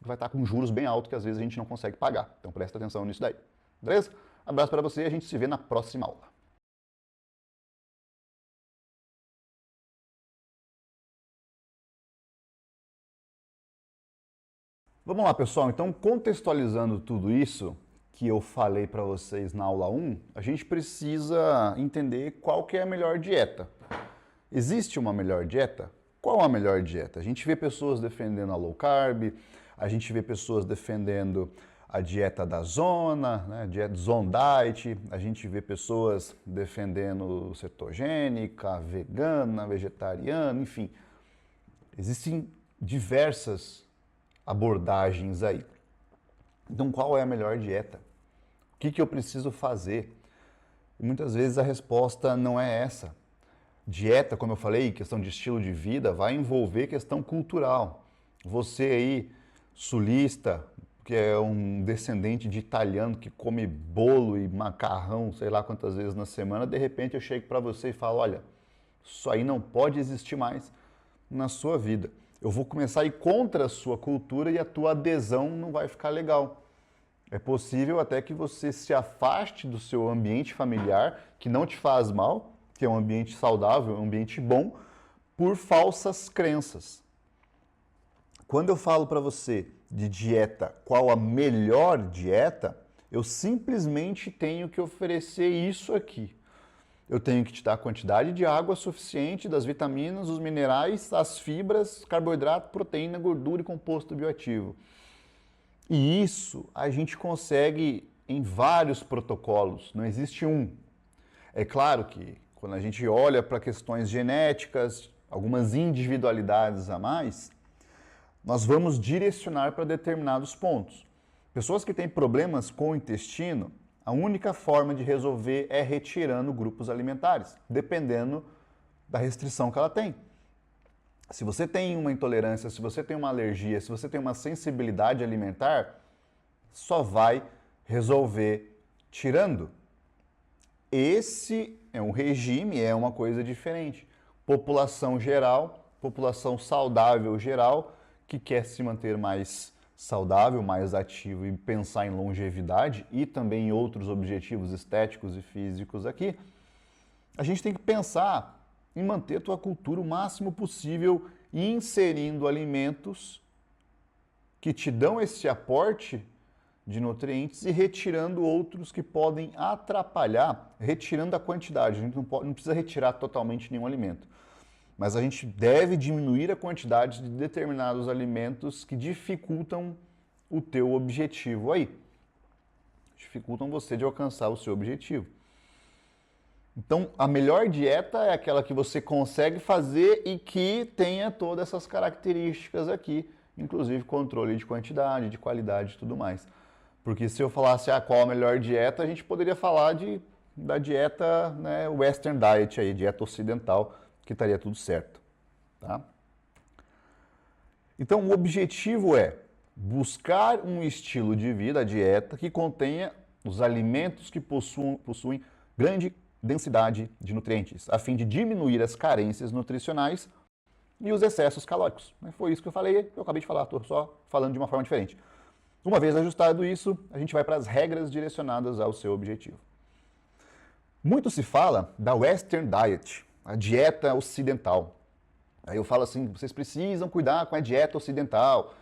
vai estar com juros bem altos que às vezes a gente não consegue pagar. Então presta atenção nisso daí. Beleza? Abraço para você e a gente se vê na próxima aula. Vamos lá, pessoal. Então, contextualizando tudo isso que eu falei para vocês na aula 1, a gente precisa entender qual que é a melhor dieta. Existe uma melhor dieta? Qual a melhor dieta? A gente vê pessoas defendendo a low carb, a gente vê pessoas defendendo a dieta da zona, né, dieta zone diet, a gente vê pessoas defendendo cetogênica, vegana, vegetariana, enfim. Existem diversas abordagens aí. Então, qual é a melhor dieta? O que eu preciso fazer? E muitas vezes a resposta não é essa. Dieta, como eu falei, questão de estilo de vida, vai envolver questão cultural. Você aí, sulista, que é um descendente de italiano que come bolo e macarrão, sei lá quantas vezes na semana, de repente eu chego para você e falo, olha, isso aí não pode existir mais na sua vida. Eu vou começar a ir contra a sua cultura e a tua adesão não vai ficar legal. É possível até que você se afaste do seu ambiente familiar, que não te faz mal, que é um ambiente saudável, um ambiente bom, por falsas crenças. Quando eu falo para você de dieta, qual a melhor dieta, Eu simplesmente tenho que oferecer isso aqui. Eu tenho que te dar a quantidade de água suficiente, das vitaminas, os minerais, as fibras, carboidrato, proteína, gordura e composto bioativo. E isso a gente consegue em vários protocolos, não existe um. É claro que quando a gente olha para questões genéticas, algumas individualidades a mais, nós vamos direcionar para determinados pontos. Pessoas que têm problemas com o intestino, a única forma de resolver é retirando grupos alimentares, dependendo da restrição que ela tem. Se você tem uma intolerância, se você tem uma alergia, se você tem uma sensibilidade alimentar, só vai resolver tirando. Esse é um regime, é uma coisa diferente. População geral, população saudável geral, que quer se manter mais saudável, mais ativo e pensar em longevidade e também em outros objetivos estéticos e físicos aqui, a gente tem que pensar em manter a tua cultura o máximo possível e inserindo alimentos que te dão esse aporte de nutrientes e retirando outros que podem atrapalhar, retirando a quantidade. A gente não precisa retirar totalmente nenhum alimento. Mas a gente deve diminuir a quantidade de determinados alimentos que dificultam o teu objetivo aí. Dificultam você de alcançar o seu objetivo. Então, a melhor dieta é aquela que você consegue fazer e que tenha todas essas características aqui, inclusive controle de quantidade, de qualidade e tudo mais. Porque se eu falasse qual a melhor dieta, a gente poderia falar da dieta, né, Western Diet, aí, dieta ocidental, que estaria tudo certo. Tá? Então, o objetivo é buscar um estilo de vida, a dieta, que contenha os alimentos que possuem grande densidade de nutrientes, a fim de diminuir as carências nutricionais e os excessos calóricos. Foi isso que eu falei, eu acabei de falar, estou só falando de uma forma diferente. Uma vez ajustado isso, a gente vai para as regras direcionadas ao seu objetivo. Muito se fala da Western Diet, a dieta ocidental. Aí eu falo assim, vocês precisam cuidar com a dieta ocidental.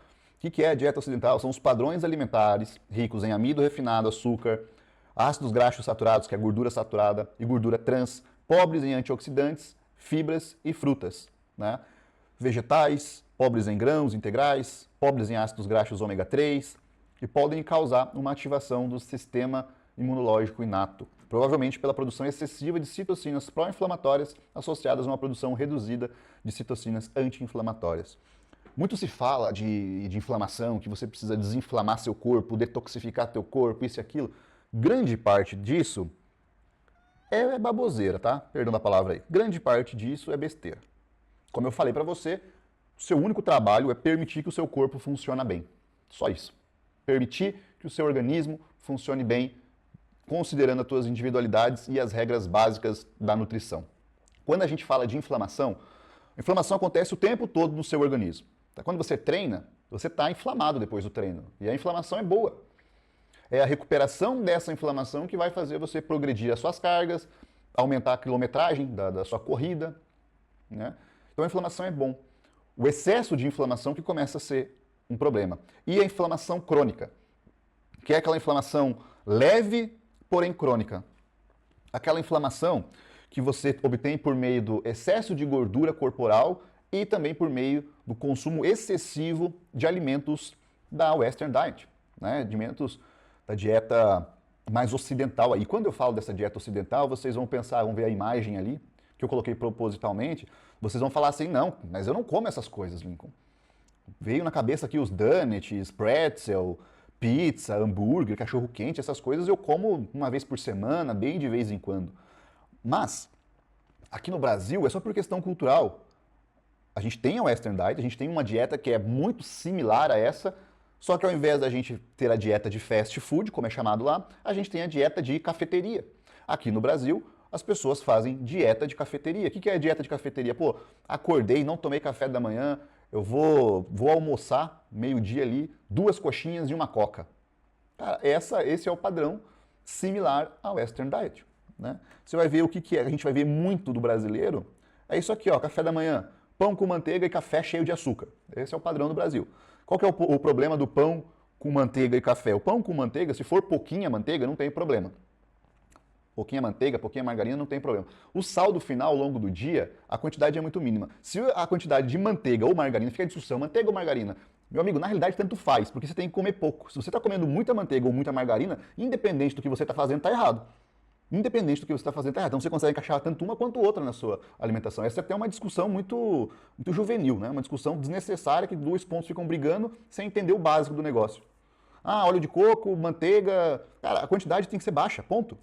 O que é a dieta ocidental? São os padrões alimentares ricos em amido refinado, açúcar, ácidos graxos saturados, que é gordura saturada, e gordura trans, pobres em antioxidantes, fibras e frutas, né? Vegetais, pobres em grãos integrais, pobres em ácidos graxos ômega 3, que podem causar uma ativação do sistema imunológico inato, provavelmente pela produção excessiva de citocinas pró-inflamatórias associadas a uma produção reduzida de citocinas anti-inflamatórias. Muito se fala de inflamação, que você precisa desinflamar seu corpo, detoxificar teu corpo, isso e aquilo. Grande parte disso é baboseira, tá? Perdão da palavra aí. Grande parte disso é besteira. Como eu falei para você, o seu único trabalho é permitir que o seu corpo funcione bem. Só isso. Permitir que o seu organismo funcione bem, considerando as suas individualidades e as regras básicas da nutrição. Quando a gente fala de inflamação, a inflamação acontece o tempo todo no seu organismo. Quando você treina, você está inflamado depois do treino. E a inflamação é boa. É a recuperação dessa inflamação que vai fazer você progredir as suas cargas, aumentar a quilometragem da sua corrida, né? Então a inflamação é bom. O excesso de inflamação que começa a ser um problema. E a inflamação crônica, que é aquela inflamação leve, porém crônica. Aquela inflamação que você obtém por meio do excesso de gordura corporal e também por meio do consumo excessivo de alimentos da Western Diet, né? De alimentos da dieta mais ocidental. E quando eu falo dessa dieta ocidental, vocês vão pensar, vão ver a imagem ali, que eu coloquei propositalmente, vocês vão falar assim, não, mas eu não como essas coisas, Lincoln. Veio na cabeça aqui os donuts, pretzel, pizza, hambúrguer, cachorro-quente, essas coisas eu como uma vez por semana, bem de vez em quando. Mas, aqui no Brasil, é só por questão cultural. A gente tem a Western Diet, a gente tem uma dieta que é muito similar a essa, só que ao invés da gente ter a dieta de fast food, como é chamado lá, a gente tem a dieta de cafeteria. Aqui no Brasil, as pessoas fazem dieta de cafeteria. O que é a dieta de cafeteria? Pô, acordei, não tomei café da manhã, eu vou almoçar meio-dia ali, 2 coxinhas e uma coca. Cara, esse é o padrão similar à Western Diet, né? Você vai ver o que é, a gente vai ver muito do brasileiro, é isso aqui, ó, café da manhã, pão com manteiga e café cheio de açúcar. Esse é o padrão do Brasil. Qual que é o problema do pão com manteiga e café. O pão com manteiga, se for pouquinha manteiga, não tem problema. Pouquinha manteiga, pouquinha margarina, não tem problema. O saldo final ao longo do dia, a quantidade é muito mínima. Se a quantidade de manteiga ou margarina, fica a discussão, manteiga ou margarina, meu amigo, na realidade tanto faz, porque você tem que comer pouco. Se você está comendo muita manteiga ou muita margarina, independente do que você está fazendo, está errado. Independente do que você está fazendo, está errado. Então você consegue encaixar tanto uma quanto outra na sua alimentação. Essa é até uma discussão muito juvenil, né? Uma discussão desnecessária que dois pontos ficam brigando sem entender o básico do negócio. Ah, óleo de coco, manteiga... Cara, a quantidade tem que ser baixa, ponto.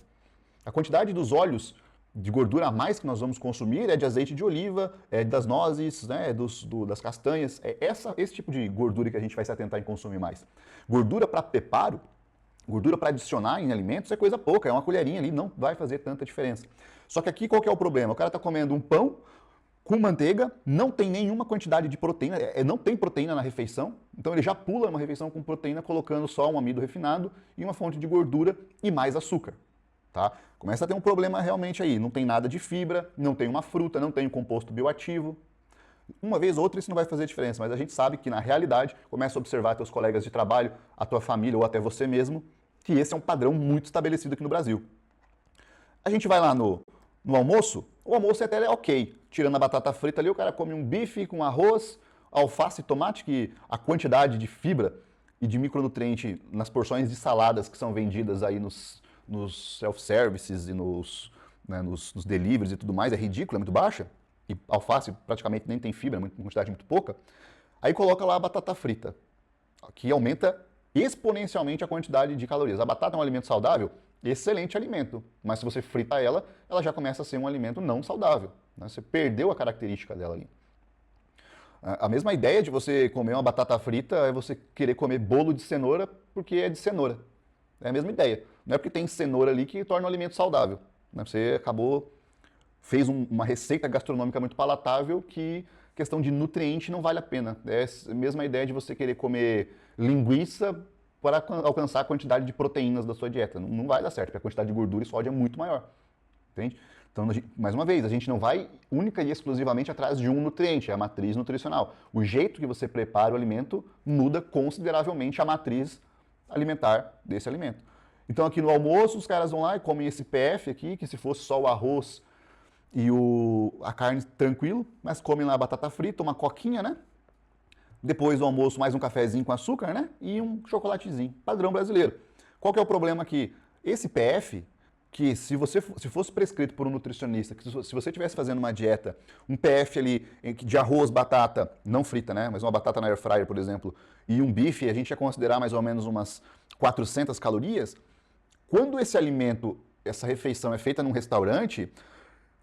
A quantidade dos óleos de gordura a mais que nós vamos consumir é de azeite de oliva, é das nozes, né, das castanhas. É esse tipo de gordura que a gente vai se atentar em consumir mais. Gordura para preparo, gordura para adicionar em alimentos é coisa pouca, é uma colherinha ali, não vai fazer tanta diferença. Só que aqui qual que é o problema? O cara está comendo um pão com manteiga, não tem nenhuma quantidade de proteína, não tem proteína na refeição, então ele já pula uma refeição com proteína colocando só um amido refinado e uma fonte de gordura e mais açúcar. Tá? Começa a ter um problema realmente aí, não tem nada de fibra, não tem uma fruta, não tem um composto bioativo. Uma vez ou outra isso não vai fazer diferença, mas a gente sabe que na realidade, começa a observar teus colegas de trabalho, a tua família ou até você mesmo, que esse é um padrão muito estabelecido aqui no Brasil. A gente vai lá no almoço, o almoço até é ok, tirando a batata frita ali, o cara come um bife com arroz, alface e tomate, que a quantidade de fibra e de micronutriente nas porções de saladas que são vendidas aí nos self-services e nos deliveries e tudo mais, é ridículo, é muito baixa, e alface praticamente nem tem fibra, é uma quantidade muito pouca, aí coloca lá a batata frita, que aumenta exponencialmente a quantidade de calorias. A batata é um alimento saudável, excelente alimento, mas se você frita ela, ela já começa a ser um alimento não saudável, né? Você perdeu a característica dela ali. A mesma ideia de você comer uma batata frita é você querer comer bolo de cenoura porque é de cenoura. É a mesma ideia. Não é porque tem cenoura ali que torna o alimento saudável. Você fez uma receita gastronômica muito palatável que questão de nutriente não vale a pena. É a mesma ideia de você querer comer linguiça para alcançar a quantidade de proteínas da sua dieta. Não vai dar certo, porque a quantidade de gordura e sódio é muito maior. Entende? Então, mais uma vez, a gente não vai única e exclusivamente atrás de um nutriente, é a matriz nutricional. O jeito que você prepara o alimento muda consideravelmente a matriz alimentar desse alimento. Então aqui no almoço os caras vão lá e comem esse PF aqui, que se fosse só o arroz e a carne tranquilo, mas comem lá a batata frita, uma coquinha, né? Depois do almoço mais um cafezinho com açúcar, né? E um chocolatezinho, padrão brasileiro. Qual que é o problema aqui? Esse PF, que se fosse prescrito por um nutricionista, que se você estivesse fazendo uma dieta, um PF ali de arroz, batata, não frita, né? Mas uma batata na air fryer, por exemplo, e um bife, a gente ia considerar mais ou menos umas 400 calorias. Quando esse alimento, essa refeição é feita num restaurante,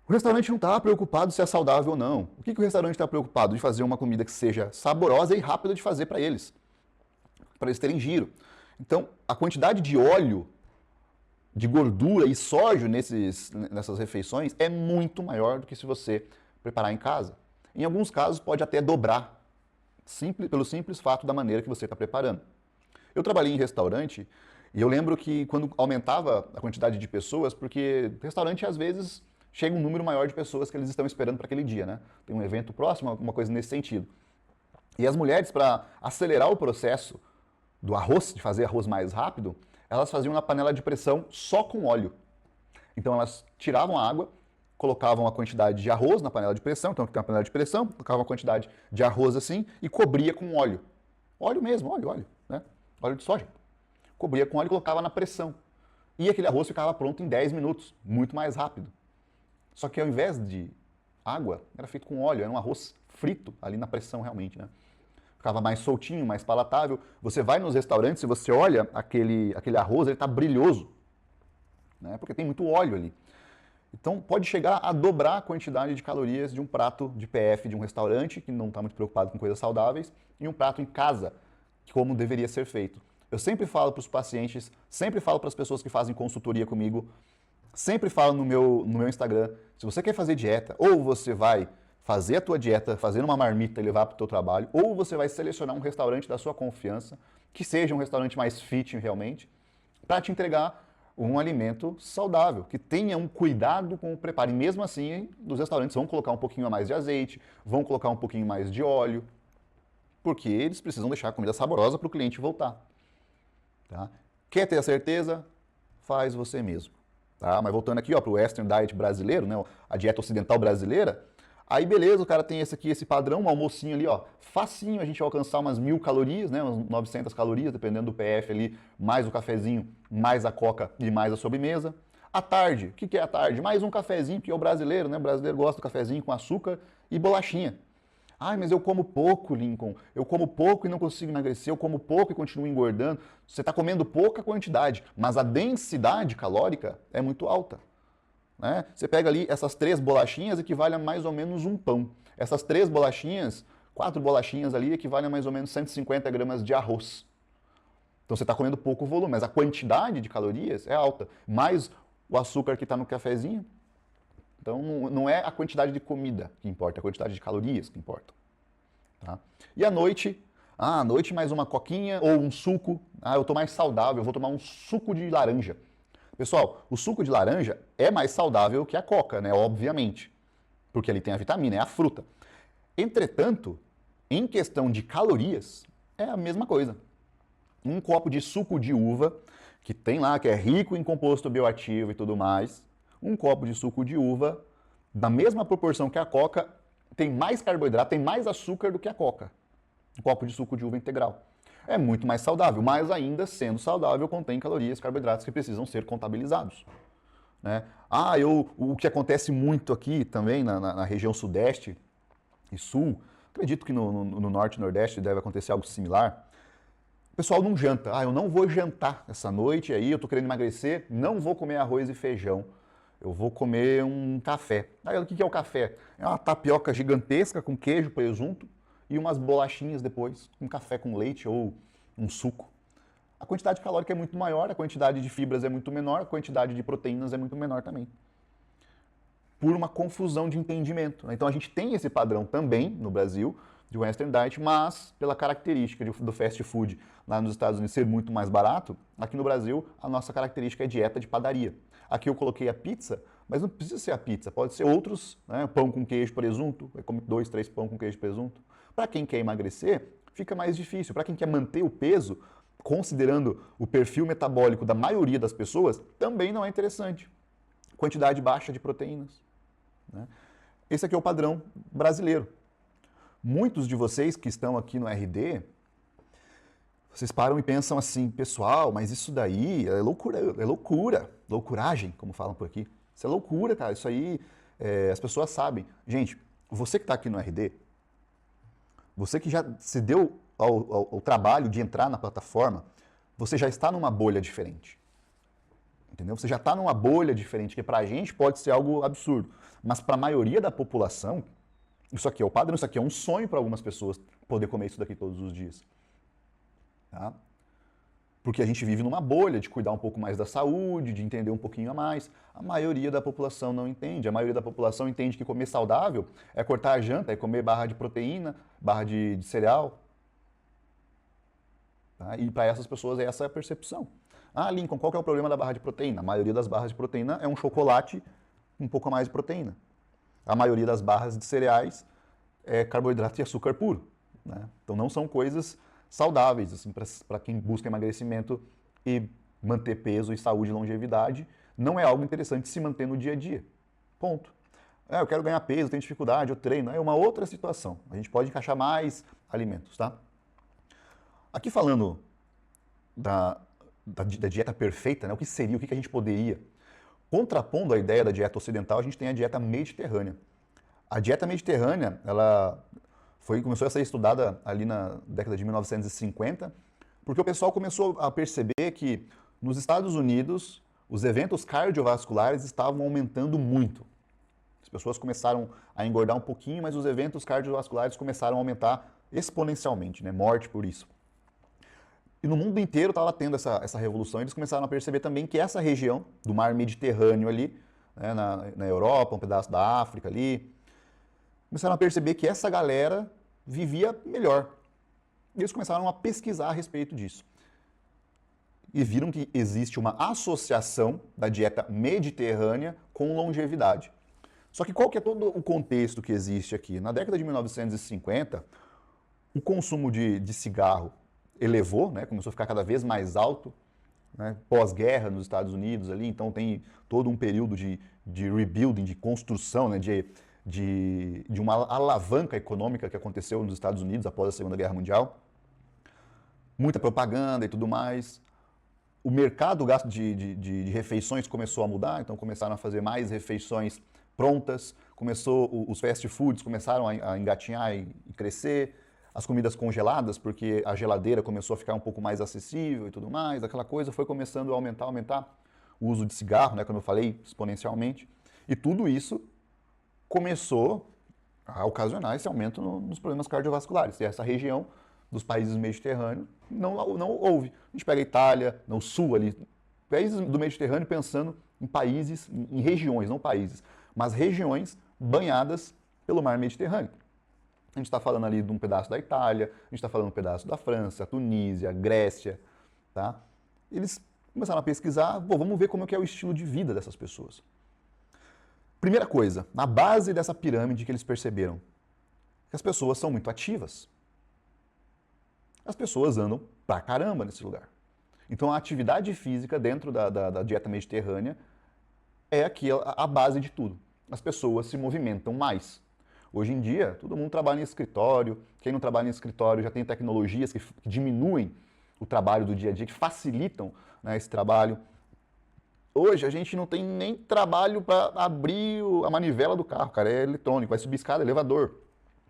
o restaurante não está preocupado se é saudável ou não. O que o restaurante está preocupado? De fazer uma comida que seja saborosa e rápida de fazer para eles terem giro. Então, a quantidade de óleo, de gordura e sódio nessas refeições é muito maior do que se você preparar em casa. Em alguns casos, pode até dobrar, pelo simples fato da maneira que você está preparando. Eu trabalhei em restaurante e eu lembro que quando aumentava a quantidade de pessoas, porque restaurante às vezes chega um número maior de pessoas que eles estão esperando para aquele dia, né? Tem um evento próximo, alguma coisa nesse sentido. E as mulheres, para acelerar o processo do arroz, de fazer arroz mais rápido, elas faziam na panela de pressão só com óleo. Então elas tiravam a água, colocavam a quantidade de arroz na panela de pressão, então tem uma panela de pressão, colocavam a quantidade de arroz assim e cobria com óleo. Óleo mesmo, óleo, né? Óleo de soja. Cobria com óleo e colocava na pressão. E aquele arroz ficava pronto em 10 minutos, muito mais rápido. Só que ao invés de água, era feito com óleo, era um arroz frito ali na pressão realmente, né? Ficava mais soltinho, mais palatável. Você vai nos restaurantes e você olha aquele arroz, ele está brilhoso, né? Porque tem muito óleo ali. Então pode chegar a dobrar a quantidade de calorias de um prato de PF de um restaurante, que não está muito preocupado com coisas saudáveis, e um prato em casa, como deveria ser feito. Eu sempre falo para os pacientes, sempre falo para as pessoas que fazem consultoria comigo, sempre falo no meu Instagram, se você quer fazer dieta, ou você vai fazer a tua dieta, fazer uma marmita e levar para o teu trabalho, ou você vai selecionar um restaurante da sua confiança, que seja um restaurante mais fit realmente, para te entregar um alimento saudável, que tenha um cuidado com o preparo. E mesmo assim, os restaurantes vão colocar um pouquinho a mais de azeite, vão colocar um pouquinho mais de óleo, porque eles precisam deixar a comida saborosa para o cliente voltar. Tá? Quer ter a certeza? Faz você mesmo. Tá? Mas voltando aqui para o Western Diet brasileiro, né, a dieta ocidental brasileira, aí beleza, o cara tem esse padrão, um almocinho ali, ó, facinho a gente vai alcançar umas 1000 calorias, né, umas 900 calorias, dependendo do PF ali, mais o cafezinho, mais a coca e mais a sobremesa. À tarde, o que é à tarde? Mais um cafezinho, que é o brasileiro, né, o brasileiro gosta do cafezinho com açúcar e bolachinha. Ai, mas eu como pouco, Lincoln. Eu como pouco e não consigo emagrecer. Eu como pouco e continuo engordando. Você está comendo pouca quantidade, mas a densidade calórica é muito alta. Né? Você pega ali essas 3 bolachinhas, equivale a mais ou menos um pão. Essas 3 bolachinhas, 4 bolachinhas ali, equivalem a mais ou menos 150 gramas de arroz. Então você está comendo pouco volume, mas a quantidade de calorias é alta. Mais o açúcar que está no cafezinho. Então, não é a quantidade de comida que importa, é a quantidade de calorias que importa. Tá? E à noite mais uma coquinha ou um suco. Eu estou mais saudável, eu vou tomar um suco de laranja. Pessoal, o suco de laranja é mais saudável que a coca, né? Obviamente, porque ali tem a vitamina, é a fruta. Entretanto, em questão de calorias, é a mesma coisa. Um copo de suco de uva, que tem lá, que é rico em composto bioativo e tudo mais, um copo de suco de uva, na mesma proporção que a coca, tem mais carboidrato, tem mais açúcar do que a coca. Um copo de suco de uva integral. É muito mais saudável, mas ainda sendo saudável, contém calorias, carboidratos que precisam ser contabilizados. Né? O que acontece muito aqui também na região sudeste e sul, acredito que no norte e nordeste deve acontecer algo similar. O pessoal não janta. Eu não vou jantar essa noite, aí eu estou querendo emagrecer, não vou comer arroz e feijão. Eu vou comer um café. Aí o que é o café? É uma tapioca gigantesca com queijo, presunto e umas bolachinhas depois, um café com leite ou um suco. A quantidade calórica é muito maior, a quantidade de fibras é muito menor, a quantidade de proteínas é muito menor também. Por uma confusão de entendimento. Então a gente tem esse padrão também no Brasil, de Western Diet, mas pela característica do fast food lá nos Estados Unidos ser muito mais barato, aqui no Brasil a nossa característica é dieta de padaria. Aqui eu coloquei a pizza, mas não precisa ser a pizza, pode ser outros, né? Pão com queijo, presunto, vai comer 2, 3 pão com queijo e presunto. Para quem quer emagrecer, fica mais difícil. Para quem quer manter o peso, considerando o perfil metabólico da maioria das pessoas, também não é interessante. Quantidade baixa de proteínas. Né? Esse aqui é o padrão brasileiro. Muitos de vocês que estão aqui no RD, vocês param e pensam assim, pessoal, mas isso daí é loucura, loucuragem, como falam por aqui. Isso é loucura, cara, isso aí as pessoas sabem. Gente, você que está aqui no RD, você que já se deu ao trabalho de entrar na plataforma, você já está numa bolha diferente. Entendeu? Você já está numa bolha diferente, que pra gente pode ser algo absurdo, mas para a maioria da população, isso aqui é o padrão, isso aqui é um sonho para algumas pessoas, poder comer isso daqui todos os dias. Tá? Porque a gente vive numa bolha de cuidar um pouco mais da saúde, de entender um pouquinho a mais. A maioria da população não entende. A maioria da população entende que comer saudável é cortar a janta, é comer barra de proteína, barra de cereal. Tá? E para essas pessoas essa é a percepção. Lincoln, qual que é o problema da barra de proteína? A maioria das barras de proteína é um chocolate com um pouco mais de proteína. A maioria das barras de cereais é carboidrato e açúcar puro. Né? Então não são coisas saudáveis assim, para quem busca emagrecimento e manter peso e saúde e longevidade. Não é algo interessante se manter no dia a dia. Ponto. Eu quero ganhar peso, tenho dificuldade, eu treino. É uma outra situação. A gente pode encaixar mais alimentos. Tá? Aqui falando da dieta perfeita, né? O que seria, o que a gente poderia. Contrapondo a ideia da dieta ocidental, a gente tem a dieta mediterrânea. A dieta mediterrânea, ela começou a ser estudada ali na década de 1950, porque o pessoal começou a perceber que nos Estados Unidos os eventos cardiovasculares estavam aumentando muito. As pessoas começaram a engordar um pouquinho, mas os eventos cardiovasculares começaram a aumentar exponencialmente, né? Morte por isso. E no mundo inteiro estava tendo essa revolução, e eles começaram a perceber também que essa região do mar Mediterrâneo ali, né, na Europa, um pedaço da África ali, começaram a perceber que essa galera vivia melhor. E eles começaram a pesquisar a respeito disso. E viram que existe uma associação da dieta mediterrânea com longevidade. Só que qual que é todo o contexto que existe aqui? Na década de 1950, o consumo de cigarro elevou, né? Começou a ficar cada vez mais alto, né? Pós-guerra nos Estados Unidos ali, então tem todo um período de rebuilding, de construção, né? De uma alavanca econômica que aconteceu nos Estados Unidos após a Segunda Guerra Mundial. Muita propaganda e tudo mais. O mercado gasto de refeições começou a mudar, então começaram a fazer mais refeições prontas, os fast foods começaram a engatinhar e crescer, as comidas congeladas, porque a geladeira começou a ficar um pouco mais acessível e tudo mais, aquela coisa foi começando a aumentar o uso de cigarro, né, como eu falei, exponencialmente, e tudo isso começou a ocasionar esse aumento nos problemas cardiovasculares, e essa região dos países mediterrâneos não houve. A gente pega a Itália, no sul ali, países do Mediterrâneo pensando em países, em regiões, não países, mas regiões banhadas pelo mar Mediterrâneo. A gente está falando ali de um pedaço da Itália, a gente está falando de um pedaço da França, Tunísia, Grécia, tá? Eles começaram a pesquisar, vamos ver como é o estilo de vida dessas pessoas. Primeira coisa, na base dessa pirâmide que eles perceberam, que as pessoas são muito ativas. As pessoas andam pra caramba nesse lugar. Então a atividade física dentro da dieta mediterrânea é aqui a base de tudo. As pessoas se movimentam mais. Hoje em dia, todo mundo trabalha em escritório. Quem não trabalha em escritório já tem tecnologias que diminuem o trabalho do dia a dia, que facilitam, né, esse trabalho. Hoje a gente não tem nem trabalho para abrir a manivela do carro, cara, é eletrônico, vai subir escada, elevador.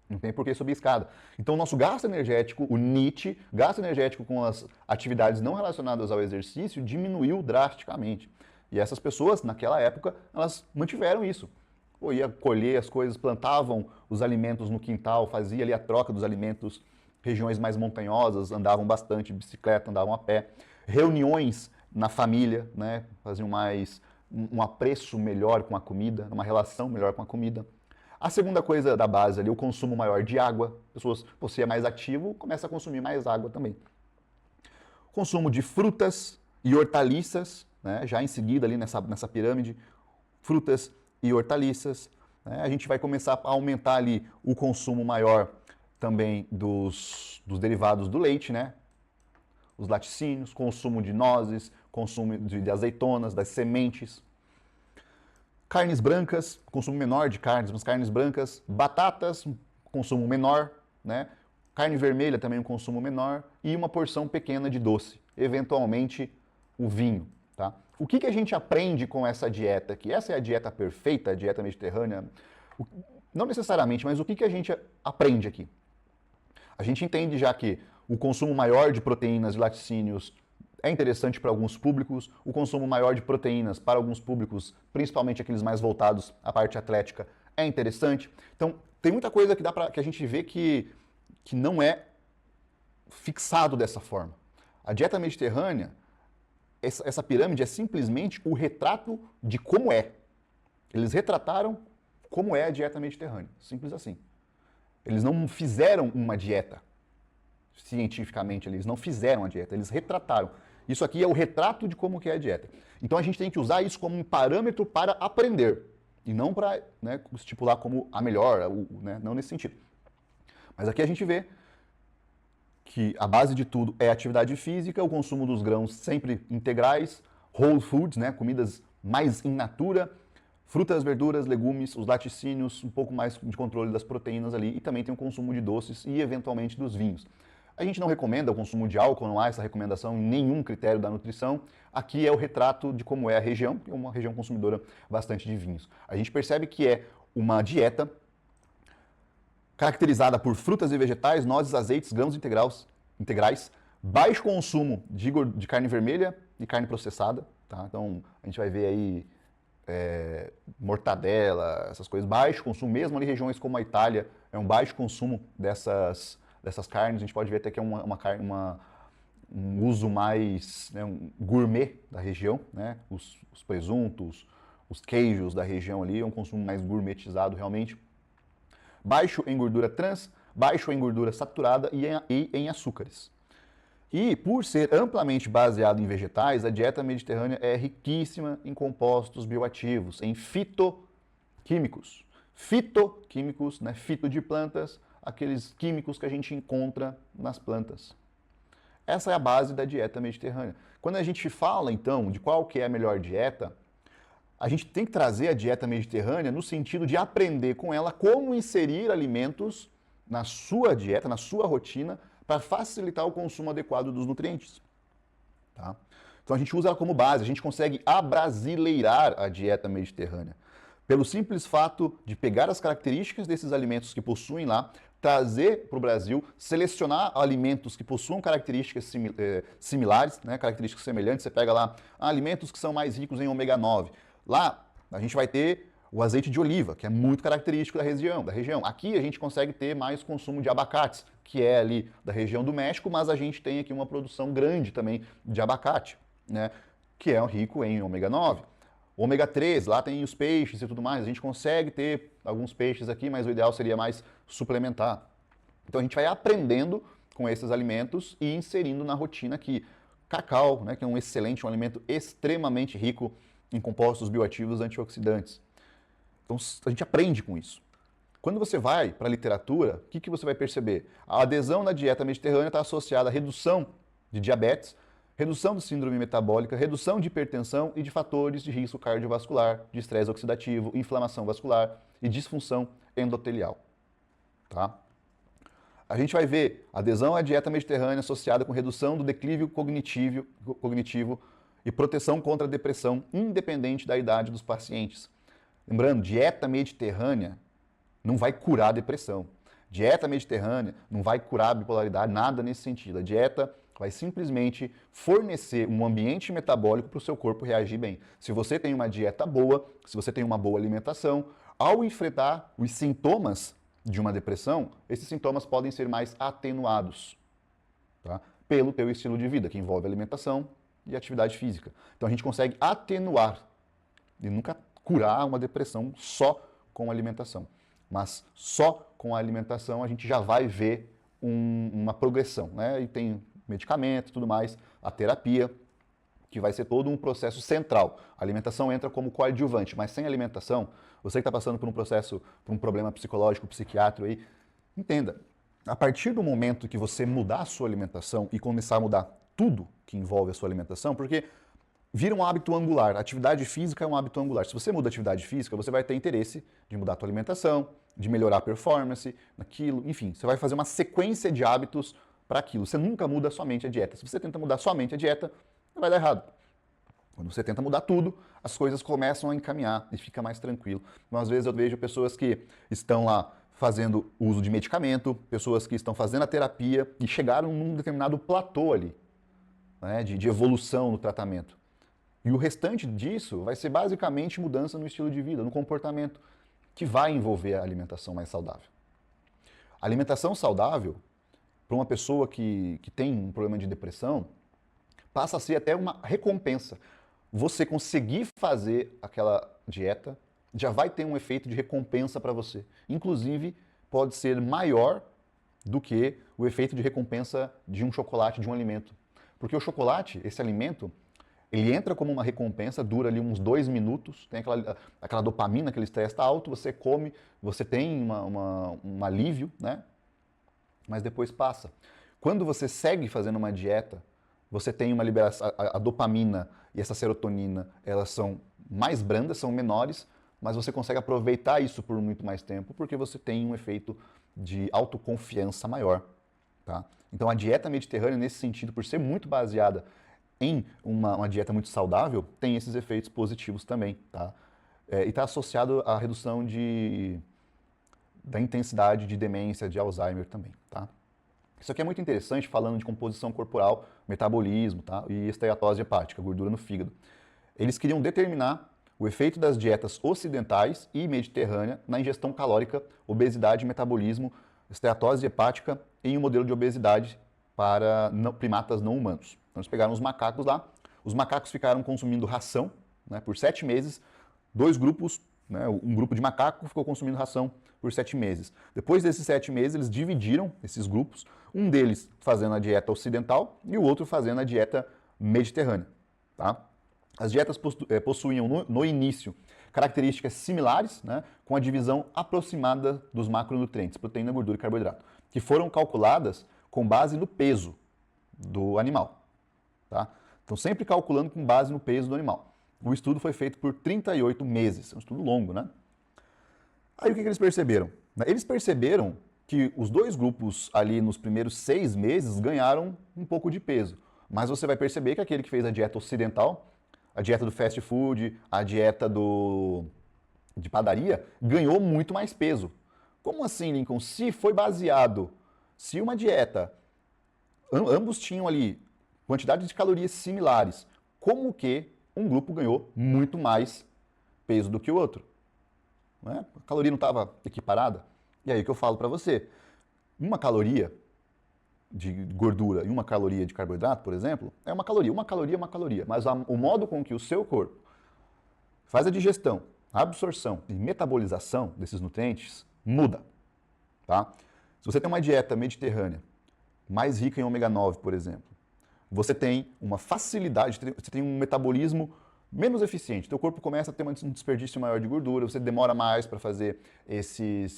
Não tem por que subir escada. Então o nosso gasto energético, o NEAT, gasto energético com as atividades não relacionadas ao exercício, diminuiu drasticamente. E essas pessoas, naquela época, elas mantiveram isso. Ou ia colher as coisas, plantavam os alimentos no quintal, fazia ali a troca dos alimentos, regiões mais montanhosas, andavam bastante de bicicleta, andavam a pé. Reuniões na família, né, faziam mais um apreço melhor com a comida, uma relação melhor com a comida. A segunda coisa da base ali, o consumo maior de água. Pessoas, você é mais ativo, começa a consumir mais água também. Consumo de frutas e hortaliças, né, já em seguida ali nessa pirâmide, frutas e hortaliças. Né, a gente vai começar a aumentar ali o consumo maior também dos derivados do leite, né? Os laticínios, consumo de nozes, consumo de azeitonas, das sementes. Carnes brancas, consumo menor de carnes, mas carnes brancas. Batatas, consumo menor, né? Carne vermelha também um consumo menor. E uma porção pequena de doce, eventualmente o vinho, tá? O que a gente aprende com essa dieta aqui? Essa é a dieta perfeita, a dieta mediterrânea? Não necessariamente, mas o que a gente aprende aqui? A gente entende já que o consumo maior de proteínas e laticínios é interessante para alguns públicos, o consumo maior de proteínas para alguns públicos, principalmente aqueles mais voltados à parte atlética, é interessante. Então, tem muita coisa que a gente vê que não é fixado dessa forma. A dieta mediterrânea, essa pirâmide é simplesmente o retrato de como é. Eles retrataram como é a dieta mediterrânea, simples assim. Eles não fizeram uma dieta, cientificamente, eles não fizeram a dieta, eles retrataram. Isso aqui é o retrato de como que é a dieta. Então a gente tem que usar isso como um parâmetro para aprender, e não para, né, estipular como a melhor, né, não nesse sentido. Mas aqui a gente vê que a base de tudo é a atividade física, o consumo dos grãos sempre integrais, whole foods, né, comidas mais in natura, frutas, verduras, legumes, os laticínios, um pouco mais de controle das proteínas ali, e também tem o consumo de doces e eventualmente dos vinhos. A gente não recomenda o consumo de álcool, não há essa recomendação em nenhum critério da nutrição. Aqui é o retrato de como é a região, que é uma região consumidora bastante de vinhos. A gente percebe que é uma dieta caracterizada por frutas e vegetais, nozes, azeites, grãos integrais, baixo consumo de carne vermelha e carne processada. Tá? Então a gente vai ver aí mortadela, essas coisas, baixo consumo, mesmo ali regiões como a Itália, é um baixo consumo dessas carnes. A gente pode ver até que é um uso mais, né, um gourmet da região, né? Os presuntos, os queijos da região ali, é um consumo mais gourmetizado realmente. Baixo em gordura trans, baixo em gordura saturada e em açúcares. E por ser amplamente baseado em vegetais, a dieta mediterrânea é riquíssima em compostos bioativos, em fitoquímicos. Fitoquímicos, né, fito de plantas, aqueles químicos que a gente encontra nas plantas. Essa é a base da dieta mediterrânea. Quando a gente fala, então, de qual que é a melhor dieta, a gente tem que trazer a dieta mediterrânea no sentido de aprender com ela como inserir alimentos na sua dieta, na sua rotina, para facilitar o consumo adequado dos nutrientes. Tá? Então a gente usa ela como base, a gente consegue abrasileirar a dieta mediterrânea. Pelo simples fato de pegar as características desses alimentos que possuem lá, trazer para o Brasil, selecionar alimentos que possuam características similares, né, características semelhantes. Você pega lá alimentos que são mais ricos em ômega 9. Lá a gente vai ter o azeite de oliva, que é muito característico da região. Aqui a gente consegue ter mais consumo de abacates, que é ali da região do México, mas a gente tem aqui uma produção grande também de abacate, né, que é rico em ômega 9. Ômega 3, lá tem os peixes e tudo mais, a gente consegue ter alguns peixes aqui, mas o ideal seria mais suplementar. Então a gente vai aprendendo com esses alimentos e inserindo na rotina aqui. Cacau, né, que é um alimento extremamente rico em compostos bioativos antioxidantes. Então a gente aprende com isso. Quando você vai para a literatura, o que você vai perceber? A adesão na dieta mediterrânea está associada à redução de diabetes, redução de síndrome metabólica, redução de hipertensão e de fatores de risco cardiovascular, de estresse oxidativo, inflamação vascular e disfunção endotelial. Tá? A gente vai ver adesão à dieta mediterrânea associada com redução do declívio cognitivo e proteção contra a depressão, independente da idade dos pacientes. Lembrando, dieta mediterrânea não vai curar a depressão. Dieta mediterrânea não vai curar a bipolaridade, nada nesse sentido. A dieta vai simplesmente fornecer um ambiente metabólico para o seu corpo reagir bem. Se você tem uma dieta boa, se você tem uma boa alimentação, ao enfrentar os sintomas de uma depressão, esses sintomas podem ser mais atenuados, tá? Pelo teu estilo de vida, que envolve alimentação e atividade física. Então a gente consegue atenuar e nunca curar uma depressão só com alimentação. Mas só com a alimentação a gente já vai ver uma progressão, né? E tem medicamento e tudo mais, a terapia, que vai ser todo um processo central. A alimentação entra como coadjuvante, mas sem alimentação, você que está passando por um processo, por um problema psicológico, psiquiátrico aí, entenda, a partir do momento que você mudar a sua alimentação e começar a mudar tudo que envolve a sua alimentação, porque vira um hábito angular, a atividade física é um hábito angular. Se você muda a atividade física, você vai ter interesse de mudar a sua alimentação, de melhorar a performance naquilo, enfim, você vai fazer uma sequência de hábitos para aquilo. Você nunca muda somente a dieta. Se você tenta mudar somente a dieta, vai dar errado. Quando você tenta mudar tudo, as coisas começam a encaminhar e fica mais tranquilo. Então, às vezes eu vejo pessoas que estão lá fazendo uso de medicamento, pessoas que estão fazendo a terapia e chegaram num determinado platô ali, né, de evolução no tratamento. E o restante disso vai ser basicamente mudança no estilo de vida, no comportamento, que vai envolver a alimentação mais saudável. A alimentação saudável, para uma pessoa que tem um problema de depressão, passa a ser até uma recompensa. Você conseguir fazer aquela dieta já vai ter um efeito de recompensa para você. Inclusive, pode ser maior do que o efeito de recompensa de um chocolate, de um alimento. Porque o chocolate, esse alimento, ele entra como uma recompensa, dura ali uns 2 minutos, tem aquela dopamina, aquele estresse está alto, você come, você tem um alívio, né? Mas depois passa. Quando você segue fazendo uma dieta, você tem uma liberação, a dopamina e essa serotonina, elas são mais brandas, são menores, mas você consegue aproveitar isso por muito mais tempo, porque você tem um efeito de autoconfiança maior. Tá? Então a dieta mediterrânea, nesse sentido, por ser muito baseada em uma dieta muito saudável, tem esses efeitos positivos também. Tá? E está associado à redução da intensidade de demência, de Alzheimer também. Tá? Isso aqui é muito interessante, falando de composição corporal, metabolismo, tá? E esteatose hepática, gordura no fígado. Eles queriam determinar o efeito das dietas ocidentais e mediterrânea na ingestão calórica, obesidade, metabolismo, esteatose hepática em um modelo de obesidade para primatas não humanos. Então eles pegaram os macacos lá, os macacos ficaram consumindo ração, né, por 7 meses, 2 grupos, né, um grupo de macaco ficou consumindo ração por 7 meses. Depois desses 7 meses, eles dividiram esses grupos, um deles fazendo a dieta ocidental e o outro fazendo a dieta mediterrânea. Tá? As dietas possuíam, no início, características similares, né, com a divisão aproximada dos macronutrientes, proteína, gordura e carboidrato, que foram calculadas com base no peso do animal. Tá? Então, sempre calculando com base no peso do animal. O estudo foi feito por 38 meses, é um estudo longo, né? Aí o que eles perceberam? Eles perceberam que os dois grupos ali nos primeiros 6 meses ganharam um pouco de peso. Mas você vai perceber que aquele que fez a dieta ocidental, a dieta do fast food, a dieta de padaria, ganhou muito mais peso. Como assim, Lincoln? Se uma dieta, ambos tinham ali quantidade de calorias similares, como que um grupo ganhou muito mais peso do que o outro? Não é? A caloria não estava equiparada? E aí que eu falo para você, uma caloria de gordura e uma caloria de carboidrato, por exemplo, é uma caloria. Uma caloria é uma caloria, mas o modo com que o seu corpo faz a digestão, a absorção e metabolização desses nutrientes muda. Tá? Se você tem uma dieta mediterrânea mais rica em ômega 9, por exemplo, você tem uma facilidade, você tem um metabolismo menos eficiente. Teu corpo começa a ter um desperdício maior de gordura, você demora mais para fazer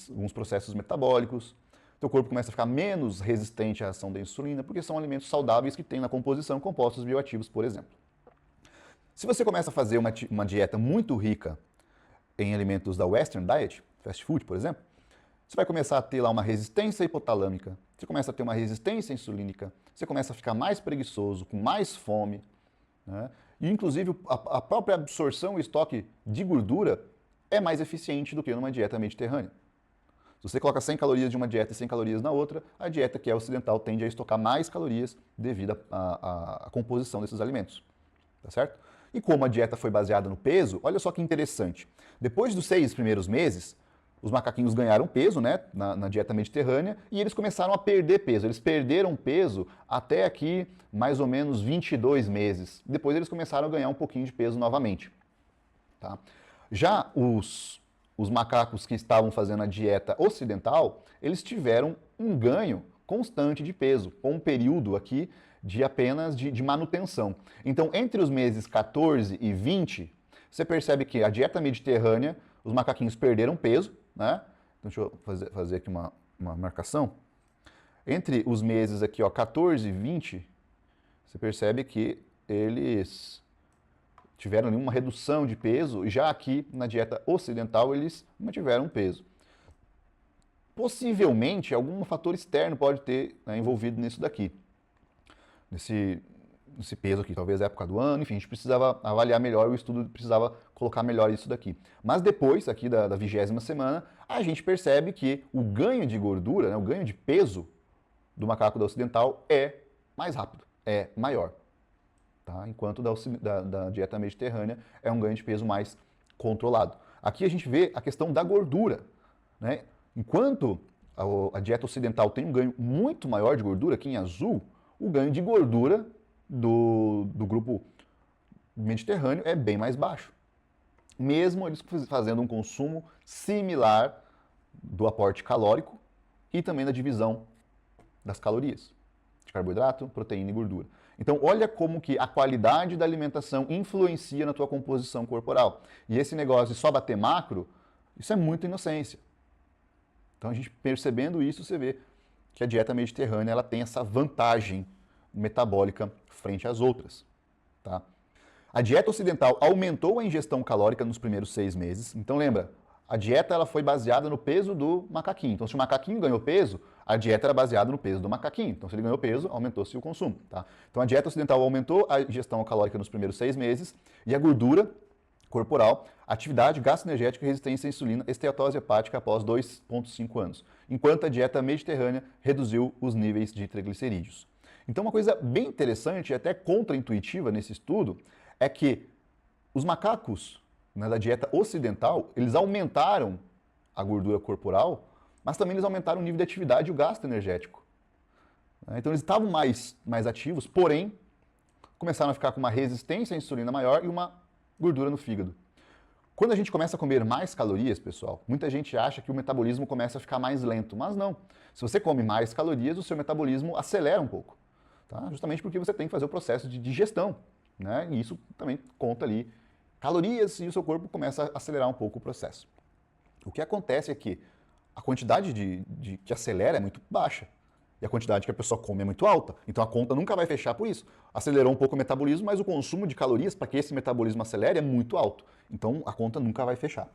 alguns processos metabólicos. Teu corpo começa a ficar menos resistente à ação da insulina, porque são alimentos saudáveis que têm na composição compostos bioativos, por exemplo. Se você começa a fazer uma dieta muito rica em alimentos da Western Diet, fast food, por exemplo, você vai começar a ter lá uma resistência hipotalâmica, você começa a ter uma resistência insulínica, você começa a ficar mais preguiçoso, com mais fome, né? E, inclusive, a própria absorção e estoque de gordura é mais eficiente do que numa dieta mediterrânea. Se você coloca 100 calorias de uma dieta e 100 calorias na outra, a dieta que é ocidental tende a estocar mais calorias devido à composição desses alimentos. Tá certo? E como a dieta foi baseada no peso, olha só que interessante. Depois dos 6 primeiros meses, os macaquinhos ganharam peso, né, na dieta mediterrânea, e eles começaram a perder peso. Eles perderam peso até aqui mais ou menos 22 meses. Depois eles começaram a ganhar um pouquinho de peso novamente. Tá? Já os macacos que estavam fazendo a dieta ocidental, eles tiveram um ganho constante de peso, com um período aqui de apenas de manutenção. Então, entre os meses 14 e 20, você percebe que a dieta mediterrânea, os macaquinhos perderam peso, né? Então, deixa eu fazer aqui uma marcação. Entre os meses aqui, ó, 14 e 20, você percebe que eles tiveram ali uma redução de peso, e já aqui na dieta ocidental eles mantiveram peso. Possivelmente, algum fator externo pode ter, né, envolvido nisso daqui, nesse peso aqui, talvez a época do ano, enfim, a gente precisava avaliar melhor, o estudo precisava colocar melhor isso daqui. Mas depois, aqui da 20ª semana, a gente percebe que o ganho de gordura, né, o ganho de peso do macaco da ocidental é mais rápido, é maior. Tá? Enquanto da dieta mediterrânea é um ganho de peso mais controlado. Aqui a gente vê a questão da gordura. Né? Enquanto a dieta ocidental tem um ganho muito maior de gordura, aqui em azul, o ganho de gordura do grupo mediterrâneo é bem mais baixo. Mesmo eles fazendo um consumo similar do aporte calórico e também da divisão das calorias, de carboidrato, proteína e gordura. Então, olha como que a qualidade da alimentação influencia na tua composição corporal. E esse negócio de só bater macro, isso é muita inocência. Então, a gente percebendo isso, você vê que a dieta mediterrânea ela tem essa vantagem metabólica frente às outras. Tá? A dieta ocidental aumentou a ingestão calórica nos primeiros 6 meses. Então, lembra, a dieta ela foi baseada no peso do macaquinho. Então, se o macaquinho ganhou peso, a dieta era baseada no peso do macaquinho. Então, se ele ganhou peso, aumentou-se o consumo. Tá? Então, a dieta ocidental aumentou a ingestão calórica nos primeiros 6 meses e a gordura corporal, atividade, gasto energético, resistência à insulina, esteatose hepática após 2,5 anos. Enquanto a dieta mediterrânea reduziu os níveis de triglicerídeos. Então, uma coisa bem interessante e até contraintuitiva nesse estudo é que os macacos, né, da dieta ocidental, eles aumentaram a gordura corporal, mas também eles aumentaram o nível de atividade e o gasto energético. Então eles estavam mais ativos, porém começaram a ficar com uma resistência à insulina maior e uma gordura no fígado. Quando a gente começa a comer mais calorias, pessoal, muita gente acha que o metabolismo começa a ficar mais lento, mas não. Se você come mais calorias, o seu metabolismo acelera um pouco, tá? Justamente porque você tem que fazer o processo de digestão, né? E isso também conta ali calorias e o seu corpo começa a acelerar um pouco o processo. O que acontece é que a quantidade que acelera é muito baixa. E a quantidade que a pessoa come é muito alta. Então a conta nunca vai fechar por isso. Acelerou um pouco o metabolismo, mas o consumo de calorias para que esse metabolismo acelere é muito alto. Então a conta nunca vai fechar.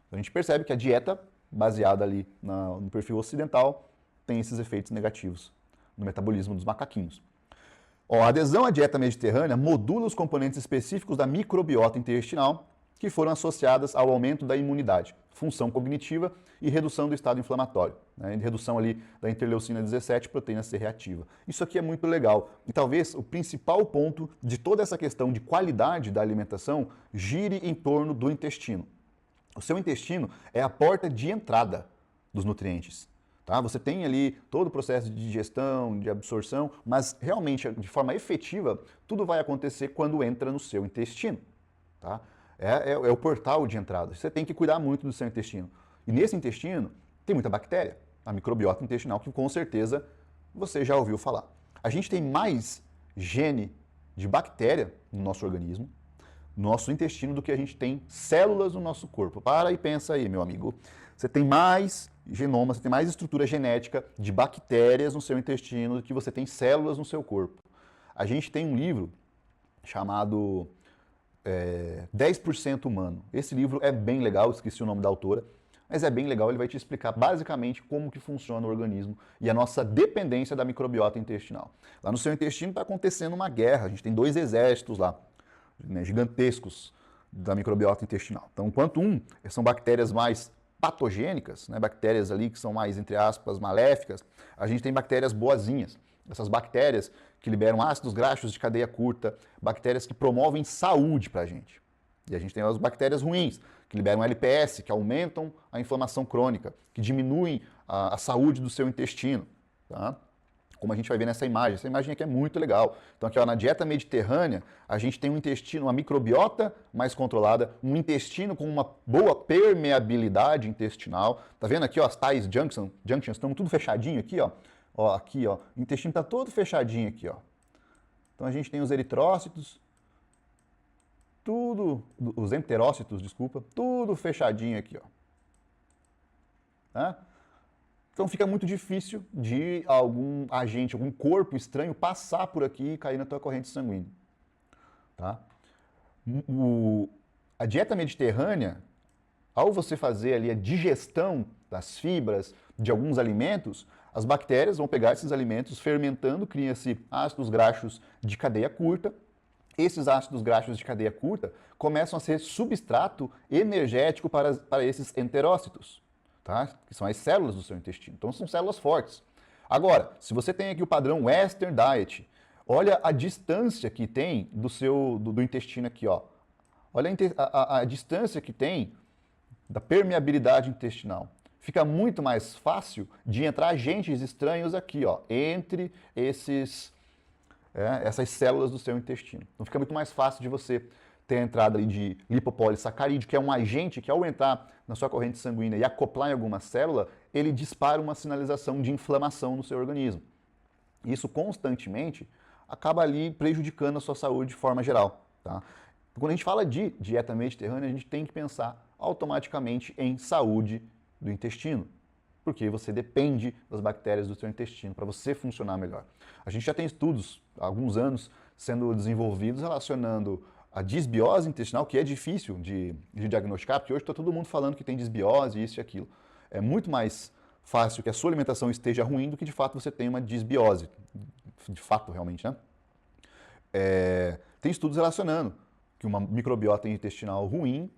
Então, a gente percebe que a dieta baseada ali no perfil ocidental tem esses efeitos negativos no metabolismo dos macaquinhos. Ó, a adesão à dieta mediterrânea modula os componentes específicos da microbiota intestinal que foram associadas ao aumento da imunidade, função cognitiva e redução do estado inflamatório, né? Redução ali da interleucina 17, proteína C reativa. Isso aqui é muito legal e talvez o principal ponto de toda essa questão de qualidade da alimentação gire em torno do intestino. O seu intestino é a porta de entrada dos nutrientes. Tá? Você tem ali todo o processo de digestão, de absorção, mas realmente, de forma efetiva, tudo vai acontecer quando entra no seu intestino. Tá? É o portal de entrada. Você tem que cuidar muito do seu intestino. E nesse intestino tem muita bactéria, a microbiota intestinal, que com certeza você já ouviu falar. A gente tem mais gene de bactéria no nosso organismo, no nosso intestino, do que a gente tem células no nosso corpo. Para e pensa aí, meu amigo. Você tem mais genoma, você tem mais estrutura genética de bactérias no seu intestino do que você tem células no seu corpo. A gente tem um livro chamado 10% Humano. Esse livro é bem legal, esqueci o nome da autora, mas é bem legal, ele vai te explicar basicamente como que funciona o organismo e a nossa dependência da microbiota intestinal. Lá no seu intestino está acontecendo uma guerra, a gente tem 2 exércitos lá, né, gigantescos da microbiota intestinal. Então, enquanto são bactérias mais patogênicas, né, bactérias ali que são mais, entre aspas, maléficas, a gente tem bactérias boazinhas. Essas bactérias que liberam ácidos graxos de cadeia curta, bactérias que promovem saúde para a gente. E a gente tem as bactérias ruins, que liberam LPS, que aumentam a inflamação crônica, que diminuem a saúde do seu intestino. Tá? Como a gente vai ver nessa imagem. Essa imagem aqui é muito legal. Então aqui ó, na dieta mediterrânea, a gente tem um intestino, uma microbiota mais controlada, um intestino com uma boa permeabilidade intestinal. Tá vendo aqui ó, as tais junctions estão tudo fechadinho aqui, ó. Ó, aqui, ó, o intestino está todo fechadinho aqui, ó. Então a gente tem os eritrócitos, os enterócitos, desculpa, tudo fechadinho aqui, ó. Tá? Então fica muito difícil de algum agente, algum corpo estranho passar por aqui e cair na tua corrente sanguínea. Tá? A dieta mediterrânea, ao você fazer ali a digestão das fibras de alguns alimentos, as bactérias vão pegar esses alimentos fermentando, cria-se ácidos graxos de cadeia curta. Esses ácidos graxos de cadeia curta começam a ser substrato energético para esses enterócitos, tá? Que são as células do seu intestino. Então são células fortes. Agora, se você tem aqui o padrão Western Diet, olha a distância que tem do intestino aqui, ó. Olha a distância que tem da permeabilidade intestinal. Fica muito mais fácil de entrar agentes estranhos aqui, ó, entre essas células do seu intestino. Então fica muito mais fácil de você ter a entrada ali de lipopolissacarídeo, que é um agente que ao entrar na sua corrente sanguínea e acoplar em alguma célula, ele dispara uma sinalização de inflamação no seu organismo. Isso constantemente acaba ali prejudicando a sua saúde de forma geral. Tá? Quando a gente fala de dieta mediterrânea, a gente tem que pensar automaticamente em saúde do intestino, porque você depende das bactérias do seu intestino para você funcionar melhor. A gente já tem estudos há alguns anos sendo desenvolvidos relacionando a disbiose intestinal, que é difícil de diagnosticar, porque hoje está todo mundo falando que tem disbiose, isso e aquilo. É muito mais fácil que a sua alimentação esteja ruim do que de fato você tenha uma disbiose, de fato realmente, né? Tem estudos relacionando que uma microbiota intestinal ruim,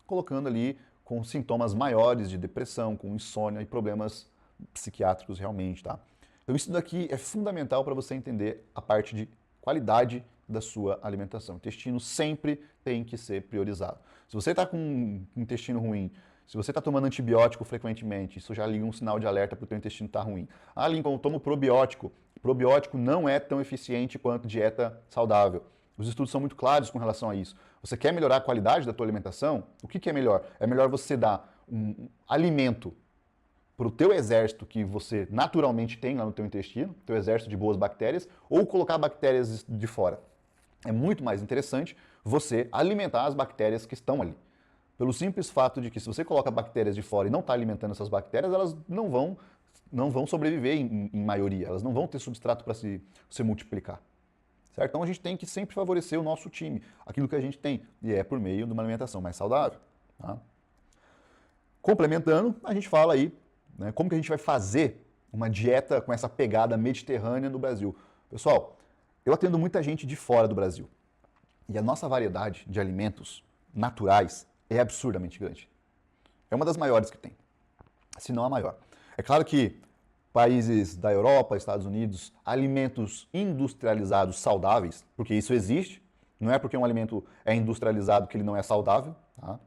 colocando ali com sintomas maiores de depressão, com insônia e problemas psiquiátricos realmente, tá? Então isso daqui é fundamental para você entender a parte de qualidade da sua alimentação. O intestino sempre tem que ser priorizado. Se você está com um intestino ruim, se você está tomando antibiótico frequentemente, isso já liga um sinal de alerta para o teu intestino estar ruim. Ah, Lincoln, eu tomo probiótico. Probiótico não é tão eficiente quanto dieta saudável. Os estudos são muito claros com relação a isso. Você quer melhorar a qualidade da tua alimentação? O que é melhor? É melhor você dar um alimento para o teu exército que você naturalmente tem lá no teu intestino, teu exército de boas bactérias, ou colocar bactérias de fora. É muito mais interessante você alimentar as bactérias que estão ali. Pelo simples fato de que se você coloca bactérias de fora e não está alimentando essas bactérias, elas não vão não vão sobreviver em maioria, elas não vão ter substrato para se multiplicar. Certo? Então a gente tem que sempre favorecer o nosso time, aquilo que a gente tem, e é por meio de uma alimentação mais saudável. Tá? Complementando, a gente fala aí, né, como que a gente vai fazer uma dieta com essa pegada mediterrânea no Brasil. Pessoal, eu atendo muita gente de fora do Brasil, e a nossa variedade de alimentos naturais é absurdamente grande. É uma das maiores que tem, se não a maior. É claro que países da Europa, Estados Unidos, alimentos industrializados saudáveis, porque isso existe, não é porque um alimento é industrializado que ele não é saudável. Tá?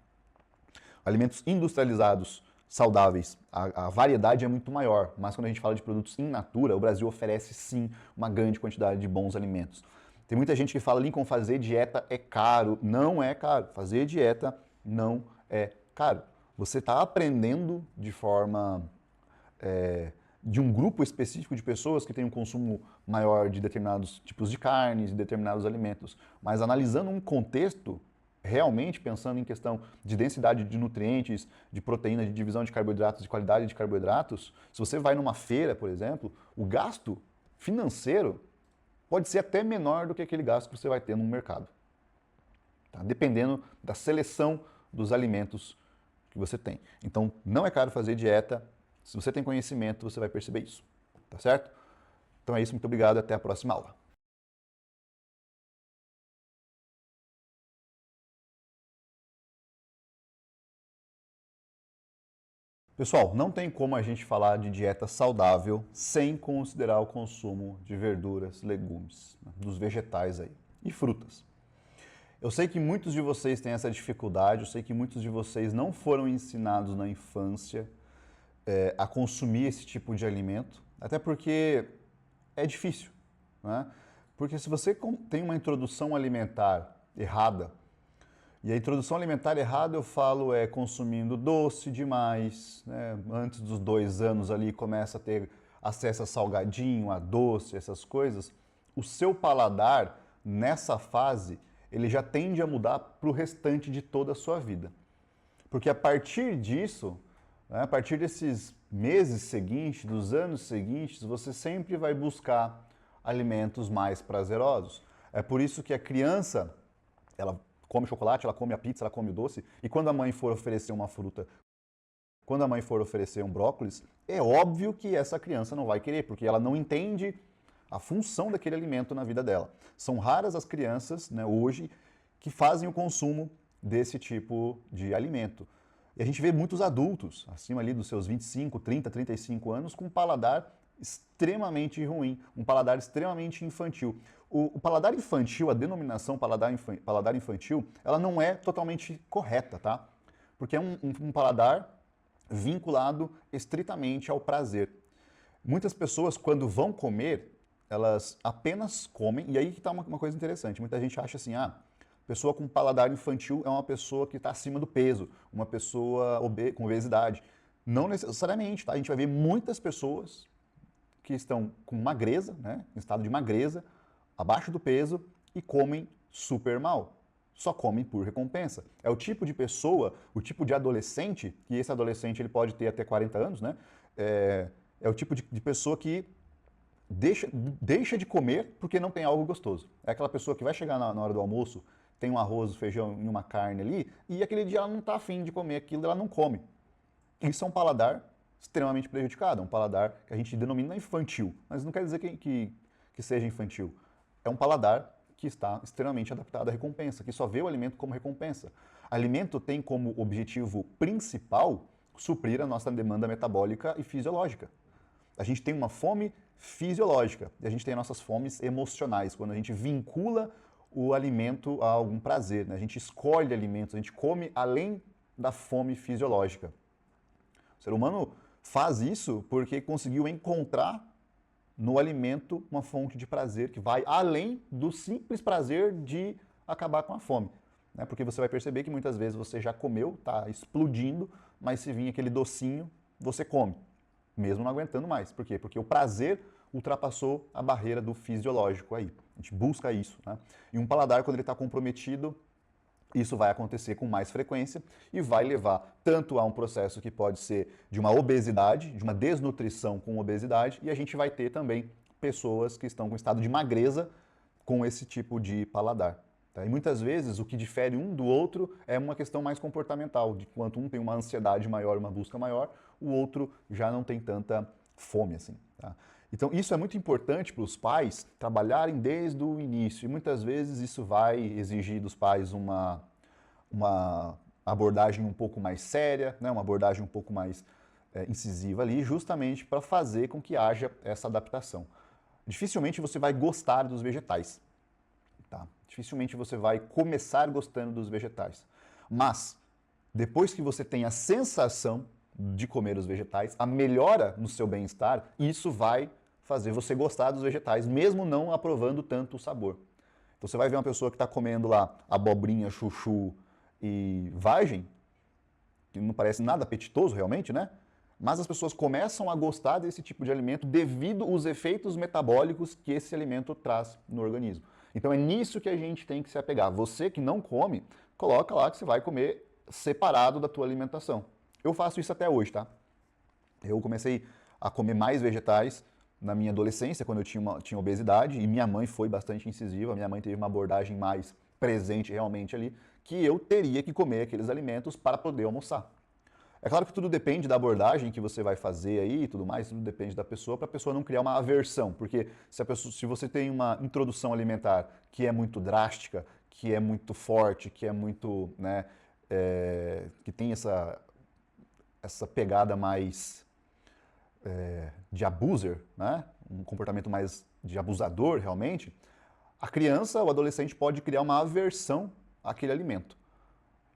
Alimentos industrializados saudáveis, a variedade é muito maior, mas quando a gente fala de produtos in natura, o Brasil oferece sim uma grande quantidade de bons alimentos. Tem muita gente que fala, Lincoln, fazer dieta é caro. Não é caro. Fazer dieta não é caro. Você está aprendendo de forma... de um grupo específico de pessoas que tem um consumo maior de determinados tipos de carnes, de determinados alimentos. Mas analisando um contexto, realmente pensando em questão de densidade de nutrientes, de proteína, de divisão de carboidratos, de qualidade de carboidratos, se você vai numa feira, por exemplo, o gasto financeiro pode ser até menor do que aquele gasto que você vai ter no mercado. Tá? Dependendo da seleção dos alimentos que você tem. Então, não é caro fazer dieta. Se você tem conhecimento, você vai perceber isso, tá certo? Então é isso, muito obrigado e até a próxima aula. Pessoal, não tem como a gente falar de dieta saudável sem considerar o consumo de verduras, legumes, né, dos vegetais aí, e frutas. Eu sei que muitos de vocês têm essa dificuldade, eu sei que muitos de vocês não foram ensinados na infância a consumir esse tipo de alimento, até porque é difícil, né? Porque se você tem uma introdução alimentar errada, e a introdução alimentar errada eu falo consumindo doce demais, né? Antes dos 2 anos ali começa a ter acesso a salgadinho, a doce, essas coisas, o seu paladar nessa fase ele já tende a mudar para o restante de toda a sua vida. Porque a partir disso, a partir desses meses seguintes, dos anos seguintes, você sempre vai buscar alimentos mais prazerosos. É por isso que a criança, ela come chocolate, ela come a pizza, ela come o doce, e quando a mãe for oferecer uma fruta, quando a mãe for oferecer um brócolis, é óbvio que essa criança não vai querer, porque ela não entende a função daquele alimento na vida dela. São raras as crianças, né, hoje, que fazem o consumo desse tipo de alimento. E a gente vê muitos adultos, acima ali dos seus 25, 30, 35 anos, com um paladar extremamente ruim, um paladar extremamente infantil. O paladar infantil, a denominação paladar infantil, ela não é totalmente correta, tá? Porque é um paladar vinculado estritamente ao prazer. Muitas pessoas, quando vão comer, elas apenas comem, e aí que está uma coisa interessante, muita gente acha assim, pessoa com paladar infantil é uma pessoa que está acima do peso, uma pessoa com obesidade. Não necessariamente, tá? A gente vai ver muitas pessoas que estão com magreza, né, em estado de magreza, abaixo do peso e comem super mal. Só comem por recompensa. É o tipo de pessoa, o tipo de adolescente, que esse adolescente ele pode ter até 40 anos, né? É o tipo de pessoa que deixa de comer porque não tem algo gostoso. É aquela pessoa que vai chegar na hora do almoço, tem um arroz, feijão e uma carne ali, e aquele dia ela não está afim de comer aquilo, ela não come. Isso é um paladar extremamente prejudicado, é um paladar que a gente denomina infantil, mas não quer dizer que seja infantil. É um paladar que está extremamente adaptado à recompensa, que só vê o alimento como recompensa. Alimento tem como objetivo principal suprir a nossa demanda metabólica e fisiológica. A gente tem uma fome fisiológica e a gente tem nossas fomes emocionais, quando a gente vincula o alimento a algum prazer, né? A gente escolhe alimentos, a gente come além da fome fisiológica. O ser humano faz isso porque conseguiu encontrar no alimento uma fonte de prazer que vai além do simples prazer de acabar com a fome. Né? Porque você vai perceber que muitas vezes você já comeu, está explodindo, mas se vir aquele docinho, você come, mesmo não aguentando mais. Por quê? Porque o prazer ultrapassou a barreira do fisiológico aí. A gente busca isso. Né? E um paladar, quando ele está comprometido, Isso vai acontecer com mais frequência e vai levar tanto a um processo que pode ser de uma obesidade, de uma desnutrição com obesidade, e a gente vai ter também pessoas que estão com estado de magreza com esse tipo de paladar. Tá? E muitas vezes o que difere um do outro é uma questão mais comportamental, de quanto um tem uma ansiedade maior, uma busca maior, o outro já não tem tanta fome assim. Tá? Então isso é muito importante para os pais trabalharem desde o início, e muitas vezes isso vai exigir dos pais uma abordagem um pouco mais séria, né? Uma abordagem um pouco mais incisiva ali, justamente para fazer com que haja essa adaptação. Dificilmente você vai gostar dos vegetais, tá? Dificilmente você vai começar gostando dos vegetais, mas depois que você tem a sensação de comer os vegetais, a melhora no seu bem-estar, isso vai fazer você gostar dos vegetais, mesmo não aprovando tanto o sabor. Então você vai ver uma pessoa que está comendo lá abobrinha, chuchu e vagem, que não parece nada apetitoso realmente, né? Mas as pessoas começam a gostar desse tipo de alimento devido aos efeitos metabólicos que esse alimento traz no organismo. Então é nisso que a gente tem que se apegar. Você que não come, coloca lá que você vai comer separado da tua alimentação. Eu faço isso até hoje, tá? Eu comecei a comer mais vegetais na minha adolescência, quando eu tinha obesidade, e minha mãe foi bastante incisiva, minha mãe teve uma abordagem mais presente realmente ali, que eu teria que comer aqueles alimentos para poder almoçar. É claro que tudo depende da abordagem que você vai fazer aí e tudo mais, tudo depende da pessoa, para a pessoa não criar uma aversão, porque se você tem uma introdução alimentar que é muito drástica, que é muito forte, que é muito, né, que tem essa pegada mais de abuser, né? Um comportamento mais de abusador realmente, a criança, o adolescente pode criar uma aversão àquele alimento.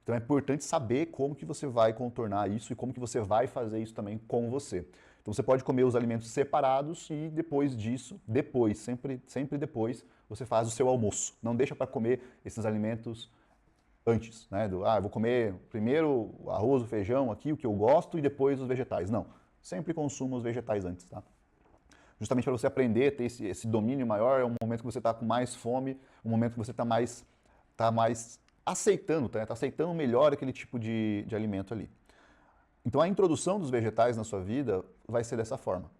Então é importante saber como que você vai contornar isso e como que você vai fazer isso também com você. Então você pode comer os alimentos separados e depois disso, sempre depois, você faz o seu almoço. Não deixa para comer esses alimentos antes, né? Eu vou comer primeiro o arroz, o feijão aqui, o que eu gosto, e depois os vegetais. Não. Sempre consuma os vegetais antes, tá? Justamente para você aprender a ter esse domínio maior, é um momento que você está com mais fome, um momento que você está mais aceitando, tá? Tá aceitando melhor aquele tipo de alimento ali. Então a introdução dos vegetais na sua vida vai ser dessa forma.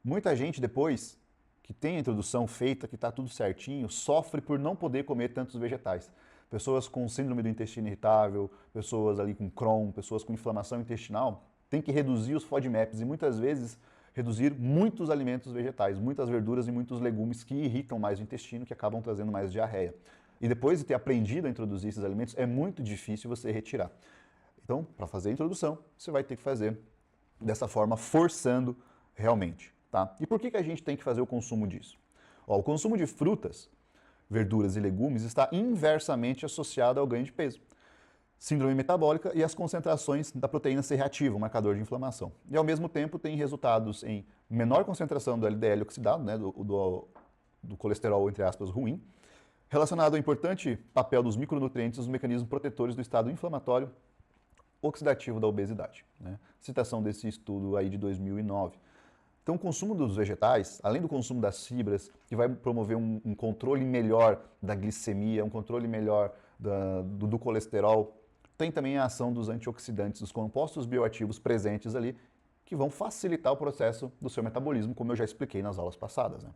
Muita gente depois que tem a introdução feita, que está tudo certinho, sofre por não poder comer tantos vegetais. Pessoas com síndrome do intestino irritável, pessoas ali com Crohn, pessoas com inflamação intestinal, tem que reduzir os FODMAPs e muitas vezes reduzir muitos alimentos vegetais, muitas verduras e muitos legumes que irritam mais o intestino, que acabam trazendo mais diarreia. E depois de ter aprendido a introduzir esses alimentos, é muito difícil você retirar. Então, para fazer a introdução, você vai ter que fazer dessa forma, forçando realmente. Tá? E por que a gente tem que fazer o consumo disso? O consumo de frutas, verduras e legumes está inversamente associado ao ganho de peso, síndrome metabólica e as concentrações da proteína C reativa, um marcador de inflamação. E ao mesmo tempo tem resultados em menor concentração do LDL oxidado, né, do colesterol, entre aspas, ruim, relacionado ao importante papel dos micronutrientes nos mecanismos protetores do estado inflamatório oxidativo da obesidade. Né? Citação desse estudo aí de 2009. Então, o consumo dos vegetais, além do consumo das fibras, que vai promover um controle melhor da glicemia, um controle melhor do colesterol, tem também a ação dos antioxidantes, dos compostos bioativos presentes ali, que vão facilitar o processo do seu metabolismo, como eu já expliquei nas aulas passadas. Né?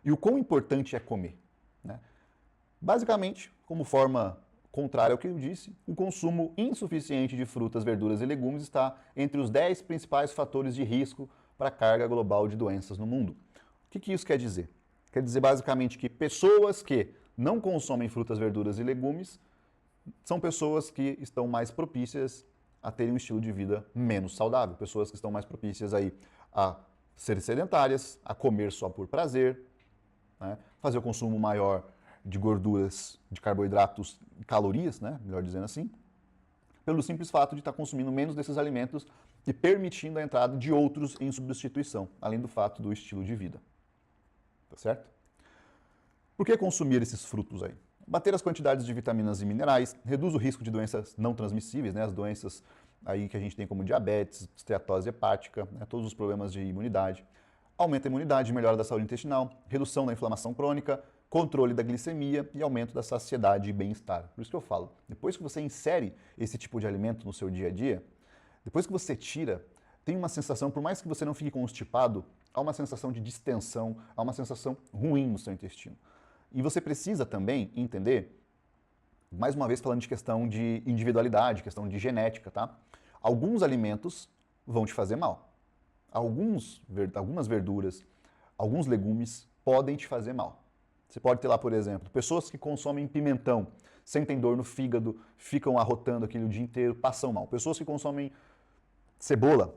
E o quão importante é comer? Né? Basicamente, como forma contrária ao que eu disse, o consumo insuficiente de frutas, verduras e legumes está entre os 10 principais fatores de risco para a carga global de doenças no mundo. O que isso quer dizer? Quer dizer basicamente que pessoas que não consomem frutas, verduras e legumes são pessoas que estão mais propícias a terem um estilo de vida menos saudável, pessoas que estão mais propícias aí a serem sedentárias, a comer só por prazer, né? Fazer o consumo maior de gorduras, de carboidratos e calorias, né? Melhor dizendo assim, pelo simples fato de estar consumindo menos desses alimentos e permitindo a entrada de outros em substituição, além do fato do estilo de vida. Tá certo? Por que consumir esses frutos aí? Bater as quantidades de vitaminas e minerais, reduz o risco de doenças não transmissíveis, né? As doenças aí que a gente tem como diabetes, esteatose hepática, né? Todos os problemas de imunidade. aumenta a imunidade, melhora da saúde intestinal, redução da inflamação crônica, controle da glicemia e aumento da saciedade e bem-estar. Por isso que eu falo, depois que você insere esse tipo de alimento no seu dia a dia, depois que você tira, tem uma sensação, por mais que você não fique constipado, há uma sensação de distensão, há uma sensação ruim no seu intestino. E você precisa também entender, mais uma vez falando de questão de individualidade, questão de genética, tá? Alguns alimentos vão te fazer mal. Algumas verduras, alguns legumes podem te fazer mal. Você pode ter lá, por exemplo, pessoas que consomem pimentão, sentem dor no fígado, ficam arrotando aquilo o dia inteiro, passam mal. Pessoas que consomem cebola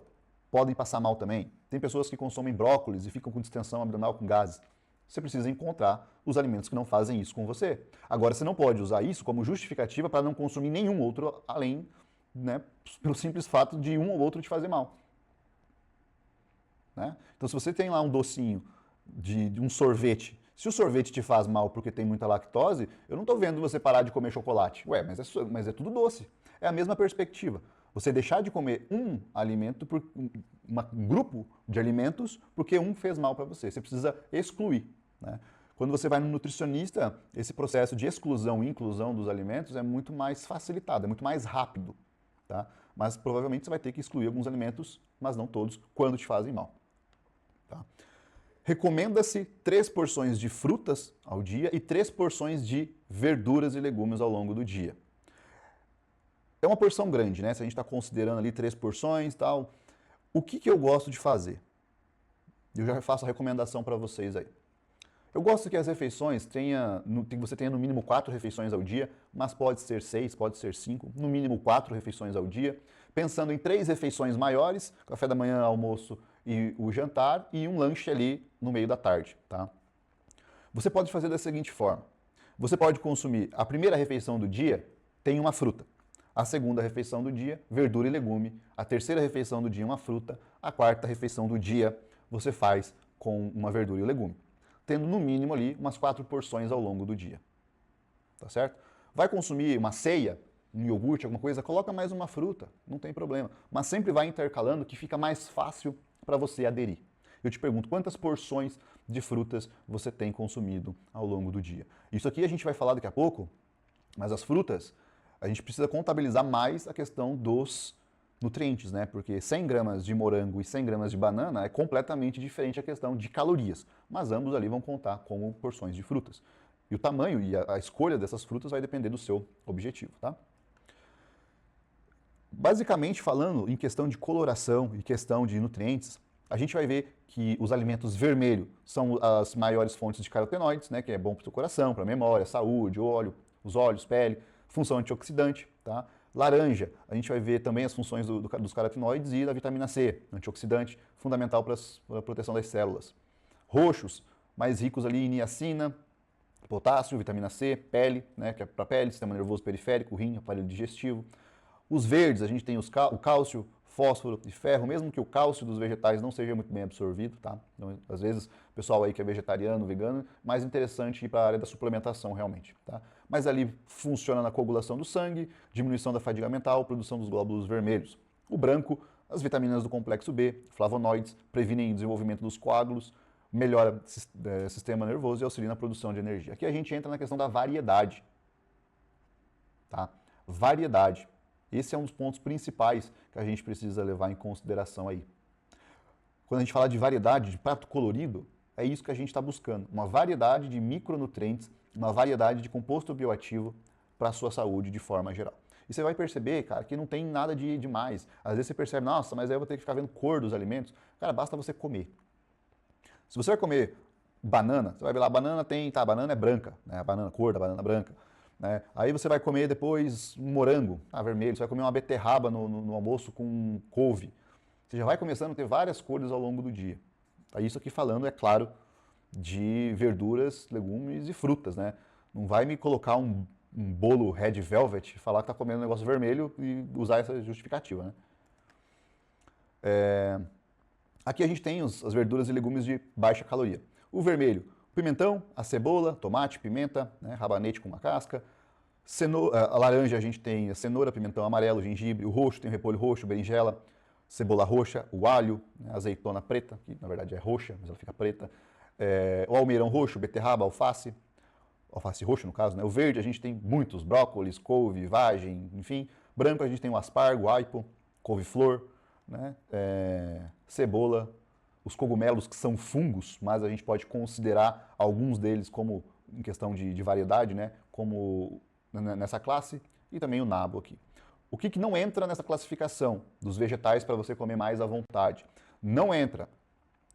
podem passar mal também. Tem pessoas que consomem brócolis e ficam com distensão abdominal com gases. Você precisa encontrar os alimentos que não fazem isso com você. Agora, você não pode usar isso como justificativa para não consumir nenhum outro além, né, pelo simples fato de um ou outro te fazer mal. Né? Então, se você tem lá um docinho de um sorvete, se o sorvete te faz mal porque tem muita lactose, eu não estou vendo você parar de comer chocolate. Ué, mas é tudo doce. É a mesma perspectiva. Você deixar de comer um alimento por um grupo de alimentos porque um fez mal para você. Você precisa excluir. Né? Quando você vai no nutricionista, esse processo de exclusão e inclusão dos alimentos é muito mais facilitado, é muito mais rápido. Tá? Mas provavelmente você vai ter que excluir alguns alimentos, mas não todos, quando te fazem mal. Tá? Recomenda-se 3 porções de frutas ao dia e 3 porções de verduras e legumes ao longo do dia. É uma porção grande, né? Se a gente está considerando ali 3 porções e tal. O que eu gosto de fazer? Eu já faço a recomendação para vocês aí. Eu gosto que as refeições você tenha no mínimo 4 refeições ao dia, mas pode ser 6, pode ser 5, no mínimo 4 refeições ao dia. Pensando em 3 refeições maiores, café da manhã, almoço e o jantar, e um lanche ali no meio da tarde, tá? Você pode fazer da seguinte forma. Você pode consumir a primeira refeição do dia, tem uma fruta. A segunda refeição do dia, verdura e legume. A terceira refeição do dia, uma fruta. A quarta refeição do dia, você faz com uma verdura e um legume. Tendo no mínimo ali umas 4 porções ao longo do dia. Tá certo? Vai consumir uma ceia, um iogurte, alguma coisa, coloca mais uma fruta, não tem problema. Mas sempre vai intercalando que fica mais fácil para você aderir. Eu te pergunto, quantas porções de frutas você tem consumido ao longo do dia? Isso aqui a gente vai falar daqui a pouco, mas as frutas, a gente precisa contabilizar mais a questão dos nutrientes, né? Porque 100 gramas de morango e 100 gramas de banana é completamente diferente a questão de calorias, mas ambos ali vão contar como porções de frutas. E o tamanho e a escolha dessas frutas vai depender do seu objetivo, tá? Basicamente falando em questão de coloração e questão de nutrientes, a gente vai ver que os alimentos vermelhos são as maiores fontes de carotenoides, né? Que é bom para o seu coração, para a memória, saúde, os olhos, pele, função antioxidante, tá? Laranja, a gente vai ver também as funções dos carotenoides e da vitamina C, antioxidante, fundamental para a proteção das células. Roxos, mais ricos ali em niacina, potássio, vitamina C, pele, né, que é para pele, sistema nervoso periférico, rim, aparelho digestivo. Os verdes, a gente tem o cálcio, fósforo e ferro, mesmo que o cálcio dos vegetais não seja muito bem absorvido, tá? Então, às vezes, o pessoal aí que é vegetariano, vegano, mais interessante ir para a área da suplementação realmente, tá? Mas ali funciona na coagulação do sangue, diminuição da fadiga mental, produção dos glóbulos vermelhos. O branco, as vitaminas do complexo B, flavonoides, previnem o desenvolvimento dos coágulos, melhora o sistema nervoso e auxilia na produção de energia. Aqui a gente entra na questão da variedade, tá? Variedade. Esse é um dos pontos principais que a gente precisa levar em consideração aí. Quando a gente fala de variedade, de prato colorido, é isso que a gente está buscando. Uma variedade de micronutrientes, uma variedade de composto bioativo para a sua saúde de forma geral. E você vai perceber, cara, que não tem nada de demais. Às vezes você percebe, nossa, mas aí eu vou ter que ficar vendo cor dos alimentos. Cara, basta você comer. Se você vai comer banana, você vai ver lá, a banana a banana é branca, né? A cor da banana branca. Né? Aí você vai comer depois um morango, vermelho, você vai comer uma beterraba no almoço com couve. Você já vai começando a ter várias cores ao longo do dia. Tá isso aqui falando, é claro, de verduras, legumes e frutas, né? Não vai me colocar um bolo red velvet, falar que está comendo um negócio vermelho e usar essa justificativa, né? Aqui a gente tem as verduras e legumes de baixa caloria. O vermelho, pimentão, a cebola, tomate, pimenta, né, rabanete com uma casca. A laranja a gente tem a cenoura, pimentão amarelo, gengibre. O roxo tem o repolho roxo, berinjela. cebola roxa, o alho, né, azeitona preta, que na verdade é roxa, mas ela fica preta, o almeirão roxo, beterraba, alface roxo no caso, né? O verde a gente tem muitos, brócolis, couve, vagem, enfim. Branco a gente tem o aspargo, aipo, couve-flor, né? Cebola, os cogumelos que são fungos, mas a gente pode considerar alguns deles como, em questão de variedade, né? Como nessa classe, e também o nabo aqui. O que não entra nessa classificação dos vegetais para você comer mais à vontade? Não entra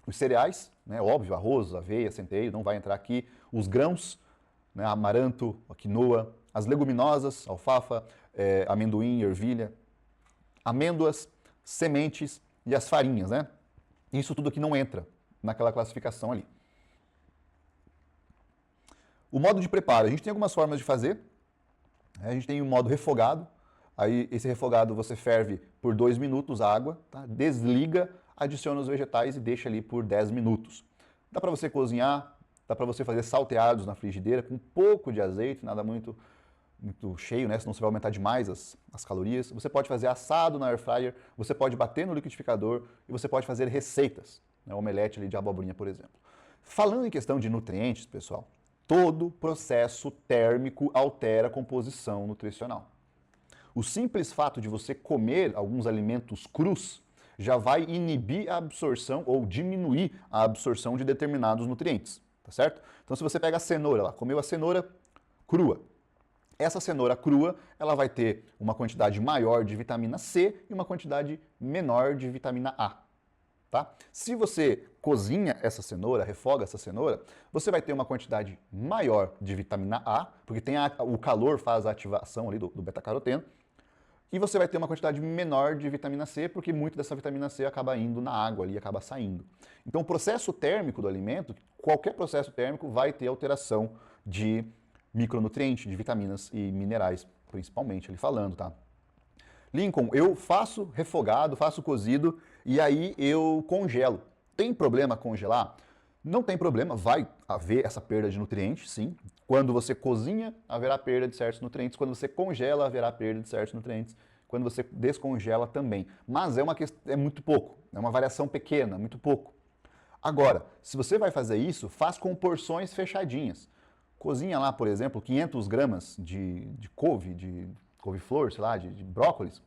os cereais, né? Óbvio, arroz, aveia, centeio, não vai entrar aqui. Os grãos, né? Amaranto, quinoa, as leguminosas, alfafa, amendoim, ervilha, amêndoas, sementes e as farinhas, né? Isso tudo aqui não entra naquela classificação ali. O modo de preparo, a gente tem algumas formas de fazer. A gente tem o modo refogado. Aí esse refogado você ferve por 2 minutos a água, tá? Desliga, adiciona os vegetais e deixa ali por 10 minutos. Dá para você cozinhar, dá para você fazer salteados na frigideira com um pouco de azeite, nada muito cheio, né? Senão você vai aumentar demais as calorias. Você pode fazer assado na air fryer, você pode bater no liquidificador e você pode fazer receitas, né? Omelete ali de abobrinha, por exemplo. Falando em questão de nutrientes, pessoal, todo processo térmico altera a composição nutricional. O simples fato de você comer alguns alimentos crus já vai inibir a absorção ou diminuir a absorção de determinados nutrientes, tá certo? Então se você pega a cenoura, lá, comeu a cenoura crua, essa cenoura crua, ela vai ter uma quantidade maior de vitamina C e uma quantidade menor de vitamina A. Tá? Se você cozinha essa cenoura, refoga essa cenoura, você vai ter uma quantidade maior de vitamina A, porque o calor faz a ativação ali do beta-caroteno, e você vai ter uma quantidade menor de vitamina C, porque muito dessa vitamina C acaba indo na água ali, acaba saindo. Então o processo térmico do alimento, qualquer processo térmico vai ter alteração de micronutrientes, de vitaminas e minerais, principalmente, ele falando, tá? Lincoln, eu faço refogado, faço cozido e aí eu congelo. Tem problema congelar? Não tem problema, vai haver essa perda de nutrientes, sim. Quando você cozinha, haverá perda de certos nutrientes. Quando você congela, haverá perda de certos nutrientes. Quando você descongela também. Mas é muito pouco, é uma variação pequena, muito pouco. Agora, se você vai fazer isso, faz com porções fechadinhas. Cozinha lá, por exemplo, 500 gramas de couve-flor, sei lá, de brócolis,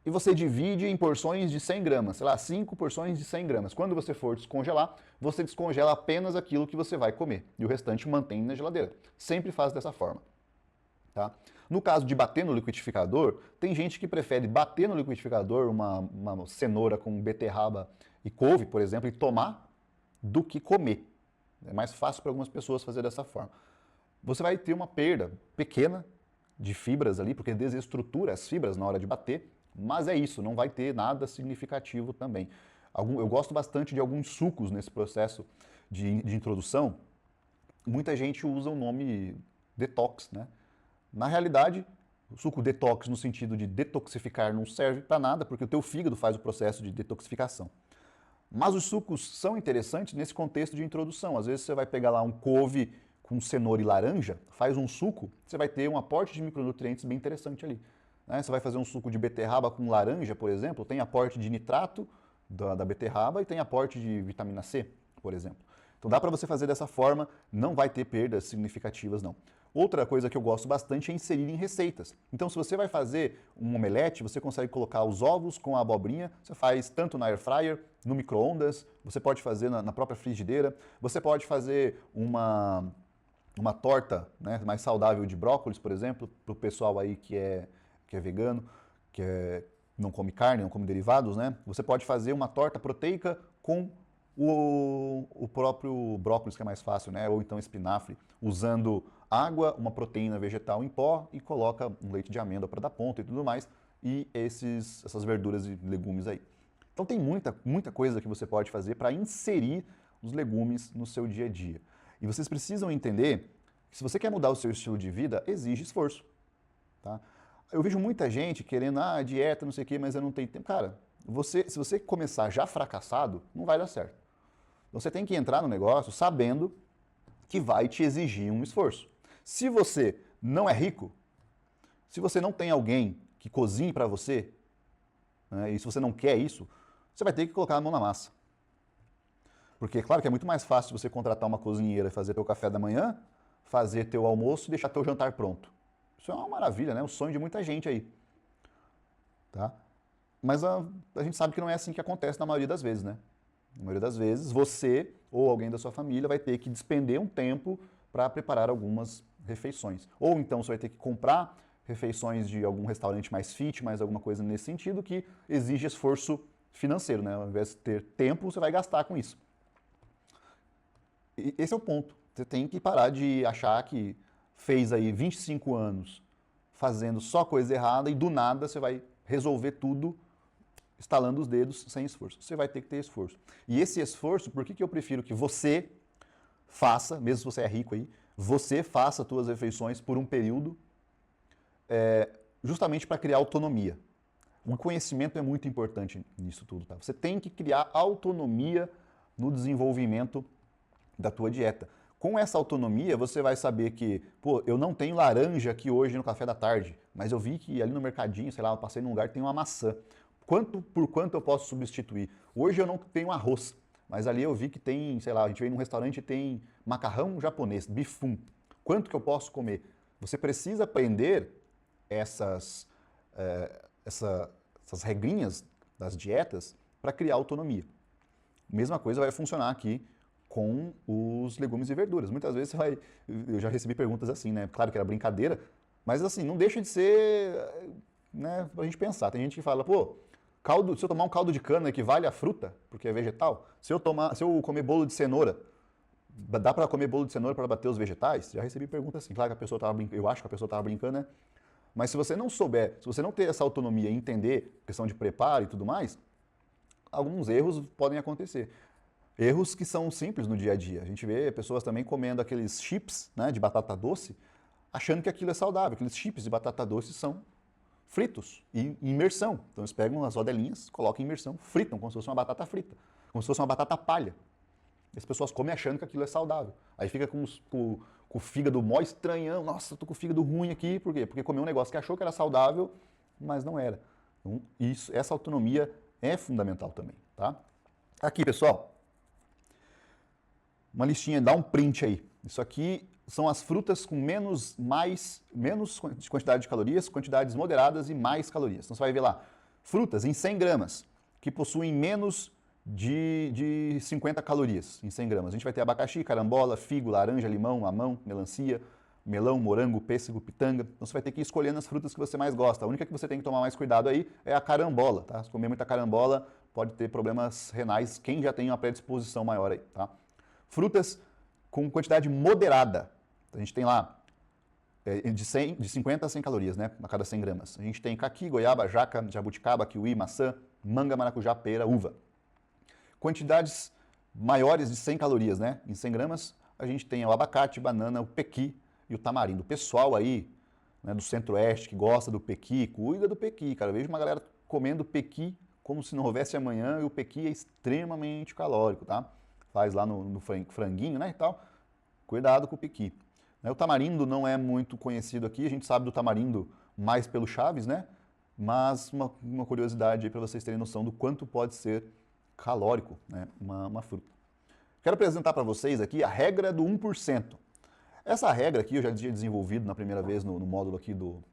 e você divide em porções de 100 gramas, sei lá, 5 porções de 100 gramas. Quando você for descongelar, você descongela apenas aquilo que você vai comer, e o restante mantém na geladeira. Sempre faz dessa forma. Tá? No caso de bater no liquidificador, tem gente que prefere bater no liquidificador uma cenoura com beterraba e couve, por exemplo, e tomar, do que comer. É mais fácil para algumas pessoas fazer dessa forma. Você vai ter uma perda pequena de fibras ali, porque desestrutura as fibras na hora de bater, mas é isso, não vai ter nada significativo também. Eu gosto bastante de alguns sucos nesse processo de introdução. Muita gente usa o nome detox, né? Na realidade, o suco detox no sentido de detoxificar não serve para nada, porque o teu fígado faz o processo de detoxificação. Mas os sucos são interessantes nesse contexto de introdução. Às vezes você vai pegar lá um couve com cenoura e laranja, faz um suco, você vai ter um aporte de micronutrientes bem interessante ali. Né? Você vai fazer um suco de beterraba com laranja, por exemplo, tem aporte de nitrato da beterraba e tem aporte de vitamina C, por exemplo. Então dá para você fazer dessa forma, não vai ter perdas significativas não. Outra coisa que eu gosto bastante é inserir em receitas. Então se você vai fazer um omelete, você consegue colocar os ovos com a abobrinha, você faz tanto na air fryer, no micro-ondas, você pode fazer na própria frigideira, você pode fazer uma torta, né, mais saudável de brócolis, por exemplo, para o pessoal aí que é vegano, não come carne, não come derivados, né? Você pode fazer uma torta proteica com o próprio brócolis, que é mais fácil, né? Ou então espinafre, usando água, uma proteína vegetal em pó e coloca um leite de amêndoa para dar ponto e tudo mais, e essas verduras e legumes aí. Então tem muita coisa que você pode fazer para inserir os legumes no seu dia a dia. E vocês precisam entender que se você quer mudar o seu estilo de vida, exige esforço. Tá? Eu vejo muita gente querendo, dieta, não sei o quê, mas eu não tenho tempo. Cara, se você começar já fracassado, não vai dar certo. Então você tem que entrar no negócio sabendo que vai te exigir um esforço. Se você não é rico, se você não tem alguém que cozinhe para você, né? E se você não quer isso, você vai ter que colocar a mão na massa. Porque, claro que é muito mais fácil você contratar uma cozinheira e fazer teu café da manhã, fazer teu almoço e deixar teu jantar pronto. Isso é uma maravilha, né? O sonho de muita gente aí. Tá? Mas a gente sabe que não é assim que acontece na maioria das vezes, né? Na maioria das vezes, você ou alguém da sua família vai ter que despender um tempo para preparar algumas refeições. Ou então você vai ter que comprar refeições de algum restaurante mais fit, mais alguma coisa nesse sentido, que exige esforço financeiro, né? Ao invés de ter tempo, você vai gastar com isso. E esse é o ponto. Você tem que parar de achar que fez aí 25 anos fazendo só coisa errada e do nada você vai resolver tudo estalando os dedos sem esforço. Você vai ter que ter esforço. E esse esforço, por que eu prefiro que você faça, mesmo se você é rico aí, você faça as suas refeições por um período, justamente para criar autonomia. O conhecimento é muito importante nisso tudo, tá? Você tem que criar autonomia no desenvolvimento da tua dieta. Com essa autonomia, você vai saber que, pô, eu não tenho laranja aqui hoje no café da tarde, mas eu vi que ali no mercadinho, sei lá, eu passei num lugar que tem uma maçã. Por quanto eu posso substituir? Hoje eu não tenho arroz, mas ali eu vi que tem, sei lá, a gente veio num restaurante e tem macarrão japonês, bifum. Quanto que eu posso comer? Você precisa aprender essas regrinhas das dietas para criar autonomia. Mesma coisa vai funcionar aqui com os legumes e verduras. Muitas vezes eu já recebi perguntas assim, né? Claro que era brincadeira, mas assim, não deixa de ser, né, pra gente pensar. Tem gente que fala, pô, se eu tomar um caldo de cana equivale a fruta, porque é vegetal? Se eu comer bolo de cenoura, dá para comer bolo de cenoura para bater os vegetais? Já recebi perguntas assim. Claro que a pessoa estava brincando, eu acho que a pessoa estava brincando, né? Mas se você não souber, se você não ter essa autonomia e entender questão de preparo e tudo mais, alguns erros podem acontecer. Erros que são simples no dia a dia. A gente vê pessoas também comendo aqueles chips, né, de batata doce, achando que aquilo é saudável. Aqueles chips de batata doce são fritos e em imersão. Então eles pegam as rodelinhas, colocam em imersão, fritam como se fosse uma batata frita, como se fosse uma batata palha. As pessoas comem achando que aquilo é saudável. Aí fica com o fígado mó estranhão. Nossa, tô com o fígado ruim aqui. Por quê? Porque comeu um negócio que achou que era saudável, mas não era. Então, essa autonomia é fundamental também, tá? Aqui, pessoal, uma listinha, dá um print aí. Isso aqui são as frutas com menos quantidade de calorias, quantidades moderadas e mais calorias. Então você vai ver lá, frutas em 100 gramas, que possuem menos de 50 calorias em 100 gramas. A gente vai ter abacaxi, carambola, figo, laranja, limão, mamão, melancia, melão, morango, pêssego, pitanga. Então você vai ter que ir escolhendo as frutas que você mais gosta. A única que você tem que tomar mais cuidado aí é a carambola, tá? Se comer muita carambola, pode ter problemas renais, quem já tem uma predisposição maior aí, tá? Frutas com quantidade moderada. A gente tem lá de 50 a 100 calorias, né, a cada 100 gramas. A gente tem caqui, goiaba, jaca, jabuticaba, kiwi, maçã, manga, maracujá, pera, uva. Quantidades maiores de 100 calorias, né, em 100 gramas, a gente tem o abacate, banana, o pequi e o tamarindo. O pessoal aí, né, do centro-oeste que gosta do pequi, cuida do pequi, cara. Eu vejo uma galera comendo pequi como se não houvesse amanhã e o pequi é extremamente calórico, tá? Faz lá no franguinho, né, e tal. Cuidado com o pequi. O tamarindo não é muito conhecido aqui, a gente sabe do tamarindo mais pelo Chaves, né? Mas uma curiosidade aí para vocês terem noção do quanto pode ser calórico, né, uma fruta. Quero apresentar para vocês aqui a regra do 1%. Essa regra aqui eu já tinha desenvolvido na primeira vez no módulo aqui do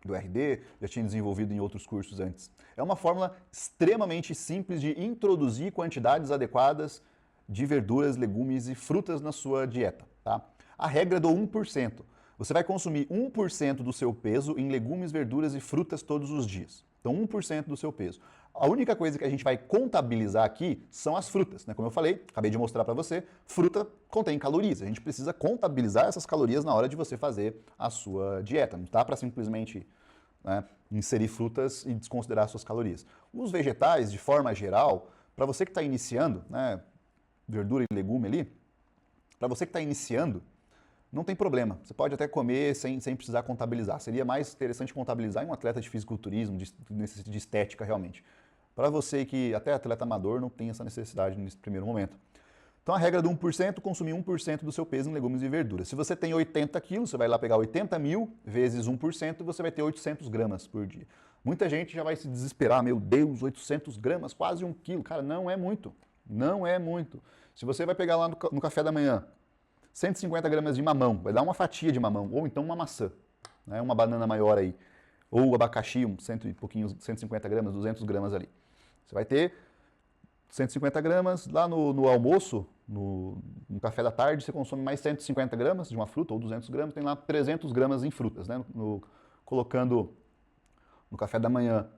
RD, já tinha desenvolvido em outros cursos antes. É uma fórmula extremamente simples de introduzir quantidades adequadas de verduras, legumes e frutas na sua dieta, tá? A regra do 1%. Você vai consumir 1% do seu peso em legumes, verduras e frutas todos os dias. Então, 1% do seu peso. A única coisa que a gente vai contabilizar aqui são as frutas, né? Como eu falei, acabei de mostrar para você, fruta contém calorias. A gente precisa contabilizar essas calorias na hora de você fazer a sua dieta. Não dá para simplesmente, né, inserir frutas e desconsiderar suas calorias. Os vegetais, de forma geral, para você que está iniciando, né, verdura e legume ali, para você que está iniciando, não tem problema. Você pode até comer sem precisar contabilizar. Seria mais interessante contabilizar em um atleta de fisiculturismo, de estética realmente. Para você que até atleta amador não tem essa necessidade nesse primeiro momento. Então a regra do 1%, consumir 1% do seu peso em legumes e verduras. Se você tem 80 quilos, você vai lá pegar 80 mil vezes 1% e você vai ter 800 gramas por dia. Muita gente já vai se desesperar, meu Deus, 800 gramas, quase 1 quilo. Cara, não é muito, não é muito. Se você vai pegar lá no café da manhã, 150 gramas de mamão, vai dar uma fatia de mamão, ou então uma maçã, né, uma banana maior aí, ou abacaxi, 100 e pouquinho, 150 gramas, 200 gramas ali. Você vai ter 150 gramas, lá no almoço, no café da tarde, você consome mais 150 gramas de uma fruta, ou 200 gramas, tem lá 300 gramas em frutas, né, colocando no café da manhã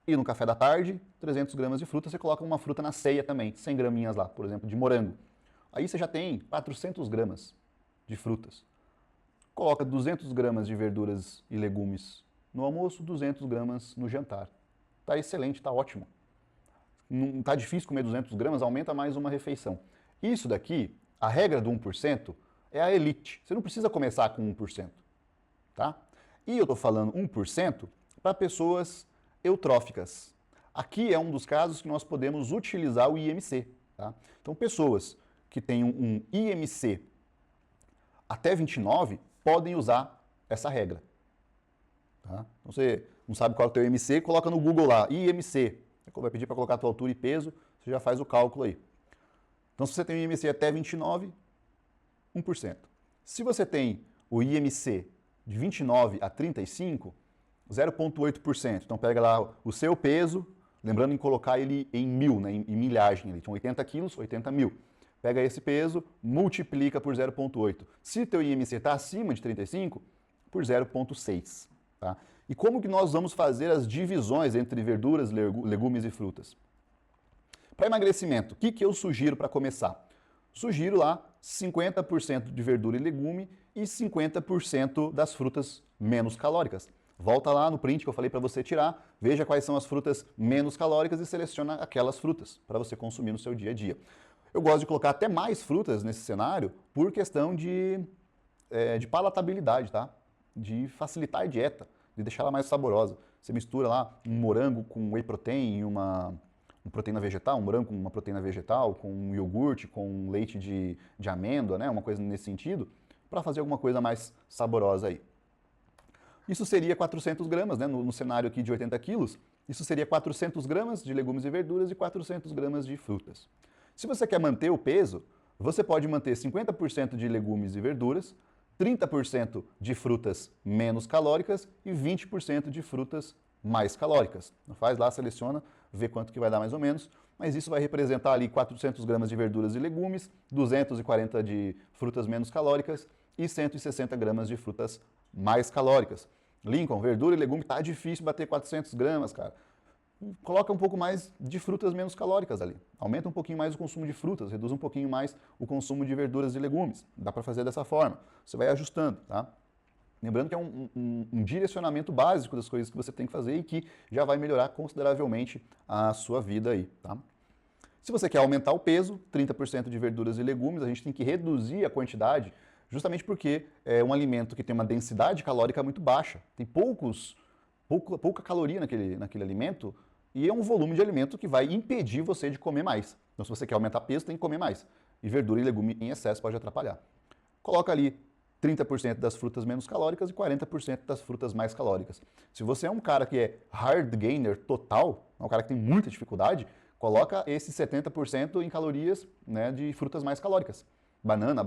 e no café da tarde, 300 gramas de fruta, você coloca uma fruta na ceia também, 100 graminhas lá, por exemplo, de morango. Aí você já tem 400 gramas de frutas. Coloca 200 gramas de verduras e legumes no almoço, 200 gramas no jantar. Tá excelente, tá ótimo. Não tá difícil comer 200 gramas, aumenta mais uma refeição. Isso daqui, a regra do 1%, é a elite. Você não precisa começar com 1%, tá? E eu tô falando 1% para pessoas eutróficas. Aqui é um dos casos que nós podemos utilizar o IMC. Tá? Então, pessoas que têm um IMC até 29 podem usar essa regra. Tá? Então, você não sabe qual é o teu IMC, coloca no Google lá, IMC. Vai pedir para colocar a tua altura e peso, você já faz o cálculo aí. Então, se você tem o IMC até 29, 1%. Se você tem o IMC de 29 a 35, 0,8%. Então pega lá o seu peso, lembrando em colocar ele em mil, né, em milhagem. Então 80 quilos, 80 mil. Pega esse peso, multiplica por 0,8. Se teu IMC está acima de 35, por 0,6. Tá? E como que nós vamos fazer as divisões entre verduras, legumes e frutas? Para emagrecimento, o que eu sugiro para começar? Sugiro lá 50% de verdura e legume e 50% das frutas menos calóricas. Volta lá no print que eu falei para você tirar, veja quais são as frutas menos calóricas e seleciona aquelas frutas para você consumir no seu dia a dia. Eu gosto de colocar até mais frutas nesse cenário por questão de palatabilidade, tá? De facilitar a dieta, de deixar ela mais saborosa. Você mistura lá um morango com whey protein, uma proteína vegetal, um morango com uma proteína vegetal, com um iogurte, com leite de amêndoa, né? Uma coisa nesse sentido, para fazer alguma coisa mais saborosa aí. Isso seria 400 gramas, né? No cenário aqui de 80 quilos, isso seria 400 gramas de legumes e verduras e 400 gramas de frutas. Se você quer manter o peso, você pode manter 50% de legumes e verduras, 30% de frutas menos calóricas e 20% de frutas mais calóricas. Faz lá, seleciona, vê quanto que vai dar mais ou menos, mas isso vai representar ali 400 gramas de verduras e legumes, 240 de frutas menos calóricas e 160 gramas de frutas mais calóricas. Lincoln, verdura e legume, tá difícil bater 400 gramas, cara. Coloca um pouco mais de frutas menos calóricas ali. Aumenta um pouquinho mais o consumo de frutas, reduz um pouquinho mais o consumo de verduras e legumes. Dá para fazer dessa forma. Você vai ajustando, tá? Lembrando que é um direcionamento básico das coisas que você tem que fazer e que já vai melhorar consideravelmente a sua vida aí, tá? Se você quer aumentar o peso, 30% de verduras e legumes, a gente tem que reduzir a quantidade, justamente porque é um alimento que tem uma densidade calórica muito baixa. Tem pouca caloria naquele alimento e é um volume de alimento que vai impedir você de comer mais. Então, se você quer aumentar peso, tem que comer mais. E verdura e legume em excesso pode atrapalhar. Coloca ali 30% das frutas menos calóricas e 40% das frutas mais calóricas. Se você é um cara que é hard gainer total, um cara que tem muita dificuldade, coloca esse 70% em calorias, né, de frutas mais calóricas. Banana,